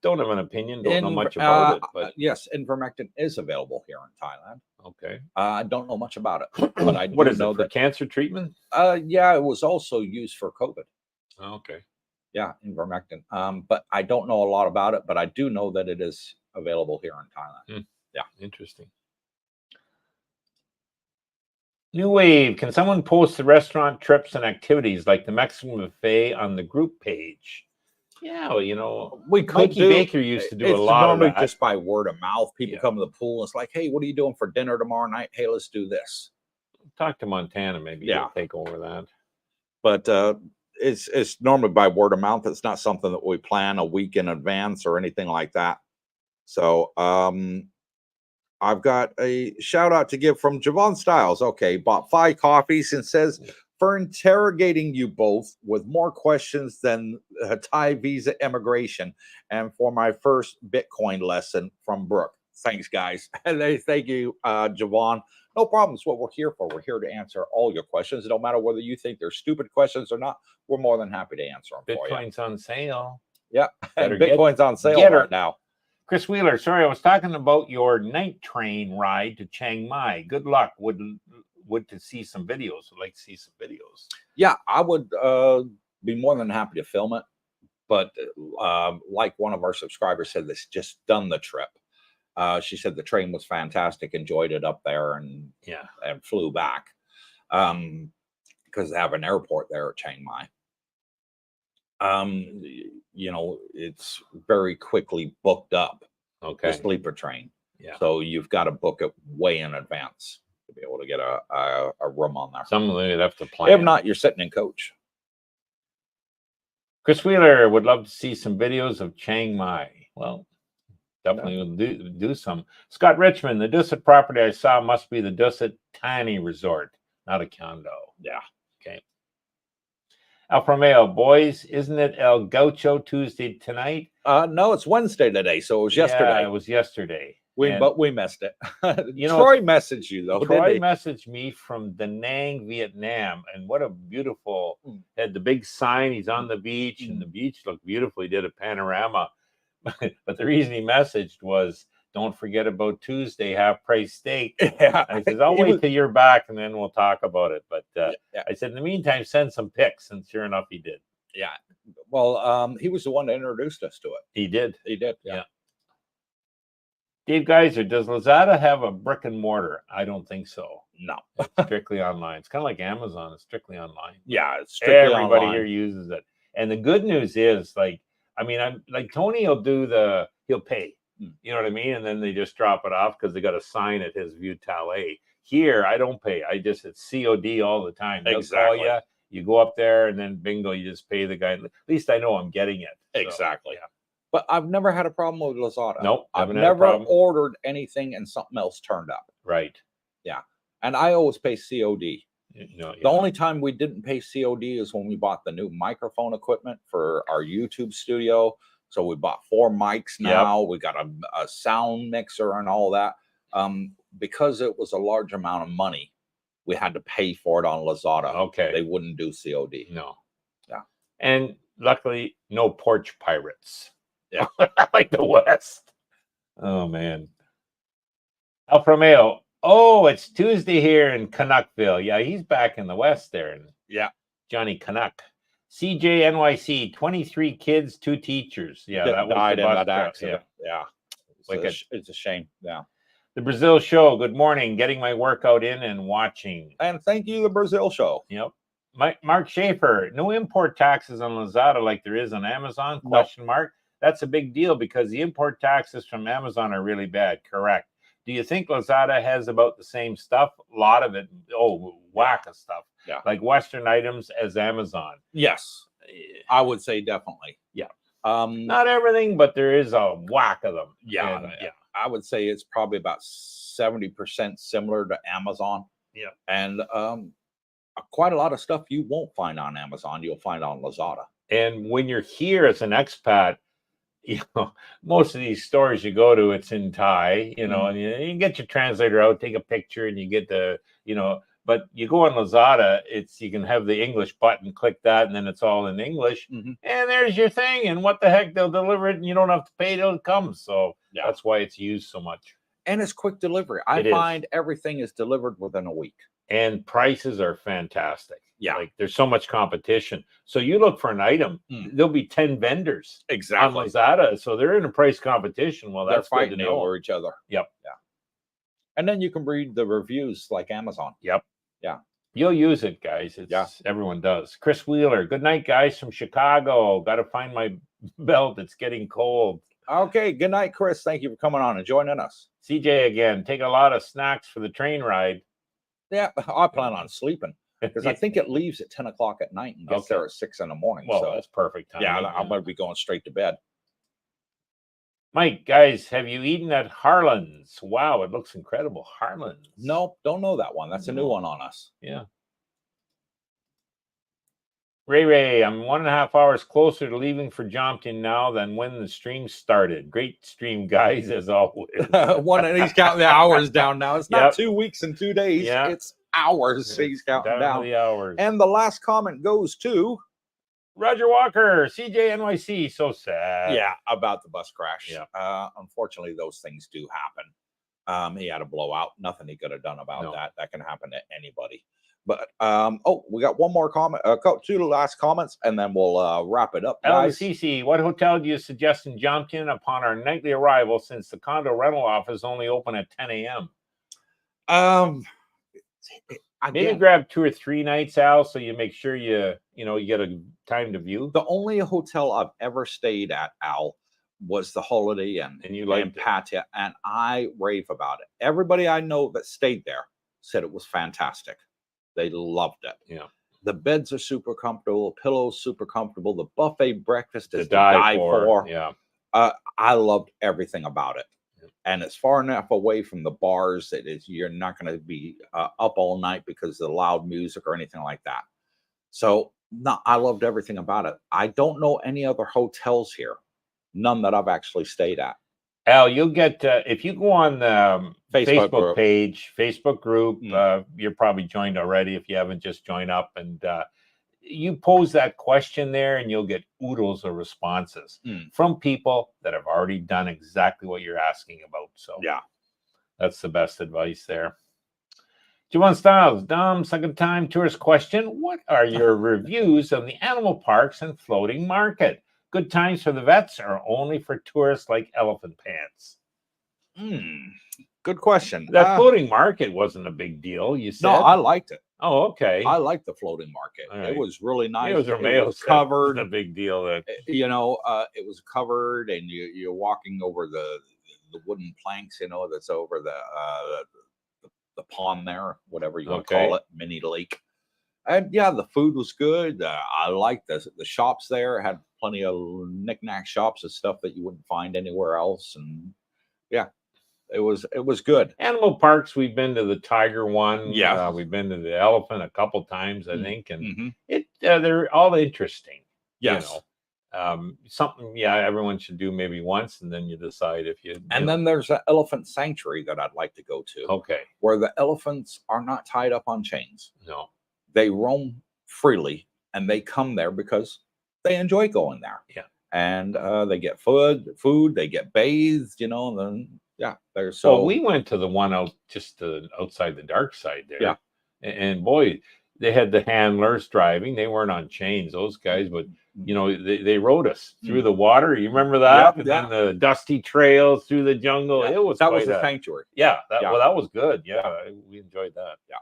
Don't have an opinion, don't know much about it. But yes, ivermectin is available here in Thailand. Okay. I don't know much about it, but I do what is know it, for that cancer treatment? Yeah, it was also used for COVID. Okay. Yeah, ivermectin. But I don't know a lot about it, but I do know that it is available here in Thailand. Yeah. Interesting. New Wave, can someone post the restaurant trips and activities like the Mexican buffet on the group page? Yeah, well, you know, we could. Mikey Baker used to do a lot normally of that. Just by word of mouth. People come to the pool. And it's like, hey, what are you doing for dinner tomorrow night? Hey, let's do this. Talk to Montana, maybe. He'll take over that. But it's normally by word of mouth. It's not something that we plan a week in advance or anything like that. So I've got a shout out to give from Javon Styles. Okay, bought 5 coffees and says, for interrogating you both with more questions than Thai visa immigration, and for my first Bitcoin lesson from Brooke. Thanks, guys. And thank you, Javon. No problem. It's what we're here for. We're here to answer all your questions. No matter whether you think they're stupid questions or not, we're more than happy to answer them for you. Bitcoin's on sale. Yeah, and Bitcoin's on sale right now. Chris Wheeler, sorry, I was talking about your night train ride to Chiang Mai. Good luck. Would to see some videos. Would like to see some videos. Yeah, I would be more than happy to film it. But like one of our subscribers said, that's just done the trip. She said the train was fantastic, enjoyed it up there, and flew back because they have an airport there at Chiang Mai. You know, it's very quickly booked up. Okay, the sleeper train. Yeah, so you've got to book it way in advance to be able to get a room on there. Some of them have to plan. If not, you're sitting in coach. Chris Wheeler would love to see some videos of Chiang Mai. Well, definitely will do some. Scott Richmond, the Dusit property I saw must be the Dusit Tiny Resort, not a condo. Yeah. Okay. Alfa Romeo, boys, isn't it El Gaucho Tuesday tonight? No, it's Wednesday today, so it was yesterday. Yeah, it was yesterday. But we missed it. You know, Troy messaged you though. Troy messaged me from Da Nang, Vietnam, and what a beautiful, had the big sign. He's on the beach, and the beach looked beautiful. He did a panorama. But the reason he messaged was, don't forget about Tuesday, half price steak. Yeah. I said, I'll wait till you're back and then we'll talk about it. But I said, in the meantime, send some pics. And sure enough, he did. Yeah. Well, he was the one that introduced us to it. He did. He did. Yeah. Dave Geiser, does Lazada have a brick and mortar? I don't think so. No. It's strictly online. It's kind of like Amazon. It's strictly online. Yeah. It's strictly Everybody online. here uses it. And the good news is, like, I mean, I'm like Tony will he'll pay. You know what I mean? And then they just drop it off because they got a sign at his View Talley. Here, I don't pay. It's COD all the time. They'll call you. You go up there, and then bingo, you just pay the guy. At least I know I'm getting it. Exactly. So, yeah. But I've never had a problem with Lazada. Nope. I've never ordered anything and something else turned up. Right. Yeah. And I always pay COD. The only time we didn't pay COD is when we bought the new microphone equipment for our YouTube studio. So we bought 4 mics now. We got a sound mixer and all that. Because it was a large amount of money, we had to pay for it on Lazada. Okay. They wouldn't do COD. No. Yeah. And luckily, no porch pirates. Yeah. Like the West. Oh, man. Alfa Romeo. Oh, it's Tuesday here in Canuckville. Yeah, he's back in the West there. Yeah. Johnny Canuck. CJ NYC, 23 kids, 2 teachers. Yeah, that was died the in bus that accident. Yeah. It's a shame. Yeah. The Brazil Show. Good morning. Getting my workout in and watching. And thank you, the Brazil Show. Yep. Mark Schaefer. No import taxes on Lazada like there is on Amazon? Question mark. That's a big deal because the import taxes from Amazon are really bad. Correct. Do you think Lazada has about the same stuff? A lot of it. Whack of stuff. Yeah. Like Western items as Amazon. Yes. I would say definitely. Yeah. Not everything, but there is a whack of them. Yeah. And, I would say it's probably about 70% similar to Amazon. Yeah. And quite a lot of stuff you won't find on Amazon, you'll find on Lazada. And when you're here as an expat, you know, most of these stores you go to, it's in Thai, you know, and you get your translator out, take a picture, and you get the, you know, but you go on Lazada, you can have the English button, click that, and then it's all in English, and there's your thing, and what the heck, they'll deliver it, and you don't have to pay till it comes, so that's why it's used so much. And it's quick delivery. I find everything is delivered within a week. And prices are fantastic. Yeah. Like there's so much competition. So you look for an item, there'll be 10 vendors on Lazada. So they're in a price competition. Well, that's they're fighting over each other. Yep. Yeah. And then you can read the reviews like Amazon. Yep. Yeah. You'll use it, guys. Everyone does. Chris Wheeler. Good night, guys, from Chicago. Got to find my belt. It's getting cold. Okay. Good night, Chris. Thank you for coming on and joining us. CJ again. Take a lot of snacks for the train ride. Yeah, I plan on sleeping because I think it leaves at 10 o'clock at night and gets there at 6 in the morning. Well, so that's perfect time. Yeah, I'm going to be going straight to bed. Mike, guys, have you eaten at Harlan's? Wow, it looks incredible. Harlan's. Nope, don't know that one. That's a new one on us. Yeah. Ray, I'm 1.5 hours closer to leaving for Jompton now than when the stream started. Great stream, guys, as always. And he's counting the hours down now. It's not 2 weeks and 2 days. Yeah. It's hours. He's counting down. The hours. And the last comment goes to Roger Walker, CJ NYC. So sad. Yeah, about the bus crash. Yeah. Unfortunately, those things do happen. He had a blowout. Nothing he could have done about that. That can happen to anybody. But we got one more comment, 2 last comments, and then we'll wrap it up, guys. LCC, what hotel do you suggest in Jompton upon our nightly arrival, since the condo rental office only open at 10 a.m.? Maybe grab 2 or 3 nights, Al, so you make sure you get a time to view. The only hotel I've ever stayed at, Al, was the Holiday Inn, and you liked in Pattaya, and I rave about it. Everybody I know that stayed there said it was fantastic. They loved it. Yeah. The beds are super comfortable, pillows super comfortable. The buffet breakfast is to die for. Yeah. I loved everything about it. And it's far enough away from the bars that you're not going to be up all night because of the loud music or anything like that. So no, I loved everything about it. I don't know any other hotels here, none that I've actually stayed at. Al, you'll get if you go on the Facebook page, Facebook group. You're probably joined already. If you haven't, just join up, and you pose that question there, and you'll get oodles of responses from people that have already done exactly what you're asking about. So yeah, that's the best advice there. Javon Styles, second time tourist question. What are your reviews of the animal parks and floating market? Good times for the vets or only for tourists like Elephant Pants? Good question. That floating market wasn't a big deal, you said? No, I liked it. Oh, okay. I liked the floating market. Right. It was really nice. It was covered. A big deal. It was covered, and you're walking over the wooden planks, that's over the pond there, whatever you want to call it, mini lake. And yeah, the food was good. I liked the shops there. Had plenty of knick-knack shops and stuff that you wouldn't find anywhere else. And yeah, it was good. Animal parks, we've been to the tiger one. Yeah, we've been to the elephant a couple times, I think, and they're all interesting. Yes. Something everyone should do maybe once, and then you decide if you. And then there's an elephant sanctuary that I'd like to go to. Okay. Where the elephants are not tied up on chains. No. They roam freely, and they come there because they enjoy going there. Yeah. And they get food, they get bathed, and then they're so. Well, we went to the one out just outside the dark side there. Yeah. And boy, they had the handlers driving. They weren't on chains, those guys, but they rode us through the water. You remember that? Yep, and the dusty trails through the jungle. Yeah. It was that was a sanctuary. Yeah. Well, that was good. Yeah. We enjoyed that. Yeah.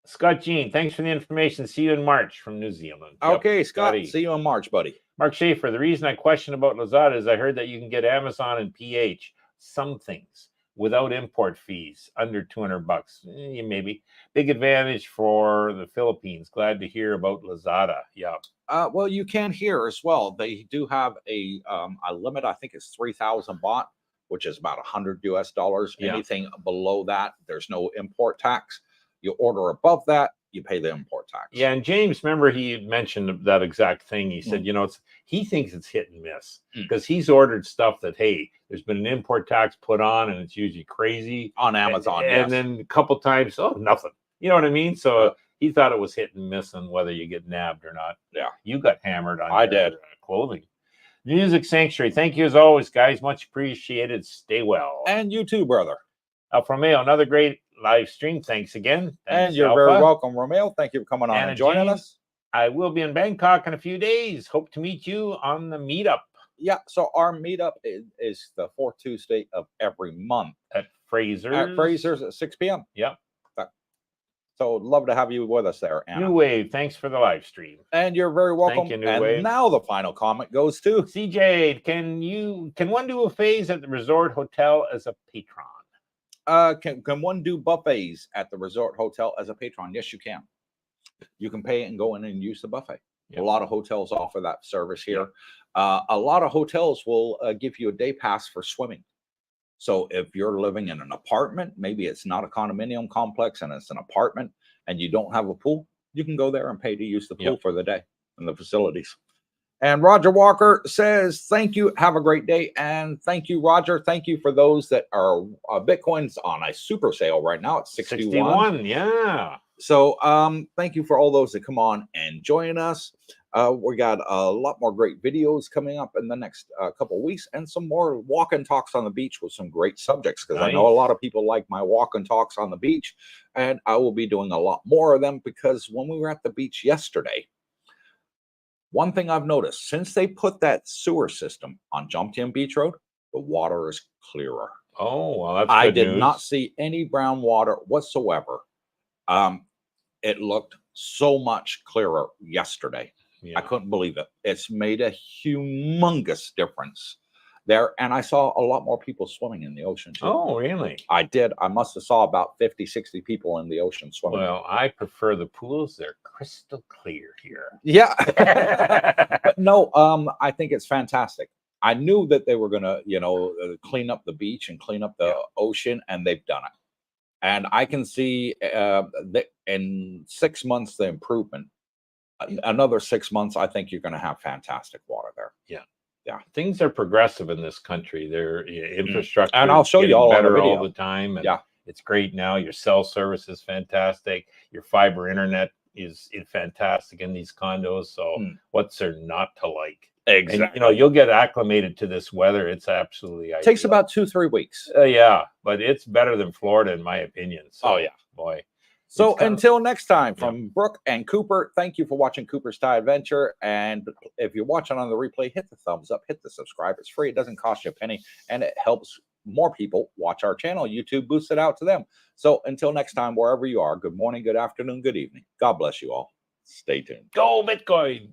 Scott Jean, thanks for the information. See you in March from New Zealand. Okay, Scott. See you in March, buddy. Mark Schaefer, the reason I question about Lazada is I heard that you can get Amazon and PH some things without import fees under $200. Maybe big advantage for the Philippines. Glad to hear about Lazada. Yeah. Well, you can here as well. They do have a limit. I think it's 3,000 baht, which is about $100 US. Yeah. Anything below that, there's no import tax. You order above that, you pay the import tax. Yeah, and James, remember he mentioned that exact thing. He said, he thinks it's hit and miss because he's ordered stuff that, hey, there's been an import tax put on, and it's usually crazy on Amazon. And then a couple times, nothing. You know what I mean? So he thought it was hit and miss on whether you get nabbed or not. Yeah, you got hammered on. I did. Clothing. Music Sanctuary. Thank you as always, guys. Much appreciated. Stay well. And you too, brother. Alfa Romeo, another great live stream. Thanks again. Thanks, and you're Alpha. Very welcome, Romeo. Thank you for coming on and joining us. I will be in Bangkok in a few days. Hope to meet you on the meetup. Yeah, so our meetup is the fourth Tuesday of every month at Fraser's. At Fraser's at 6 p.m. Yep. So love to have you with us there, Anna. New Wave, thanks for the live stream. And you're very welcome. Thank you, New Wave. Now the final comment goes to CJ. Can one do a phase at the resort hotel as a patron? Can one do buffets at the resort hotel as a patron? Yes, you can. You can pay and go in and use the buffet. Yep. A lot of hotels offer that service here. Yep. A lot of hotels will give you a day pass for swimming. So if you're living in an apartment, maybe it's not a condominium complex and it's an apartment and you don't have a pool, you can go there and pay to use the pool for the day and the facilities. And Roger Walker says, thank you. Have a great day. And thank you, Roger. Thank you for those that are Bitcoin's on a super sale right now. It's 61. Yeah. So thank you for all those that come on and join us. We got a lot more great videos coming up in the next couple of weeks and some more walk and talks on the beach with some great subjects because I know a lot of people like my walk and talks on the beach. And I will be doing a lot more of them because when we were at the beach yesterday, one thing I've noticed, since they put that sewer system on Jomtien Beach Road, the water is clearer. Oh, well, that's I good did news. not see any brown water whatsoever. It looked so much clearer yesterday. Yeah. I couldn't believe it. It's made a humongous difference there, and I saw a lot more people swimming in the ocean too. Oh, really? I did. I must have saw about 50, 60 people in the ocean swimming. Well, I prefer the pools. They're crystal clear here. Yeah. But no, I think it's fantastic. I knew that they were going to, clean up the beach and clean up the ocean, and they've done it. And I can see that in 6 months, the improvement. Another 6 months, I think you're going to have fantastic water there. Yeah, things are progressive in this country. Their infrastructure, and I'll show you all better all the time. And yeah, it's great now. Your cell service is fantastic. Your fiber internet is fantastic in these condos. So what's there not to like? Exactly. And, you'll get acclimated to this weather. It's absolutely ideal. Takes about 2-3 weeks. Yeah, but it's better than Florida in my opinion. So, boy. So until next time, from Brooke and Cooper, thank you for watching Cooper's Thai Adventure. And if you're watching on the replay, hit the thumbs up, hit the subscribe. It's free. It doesn't cost you a penny, and it helps more people watch our channel. YouTube boosts it out to them. So until next time, wherever you are, good morning, good afternoon, good evening. God bless you all. Stay tuned. Go Bitcoin.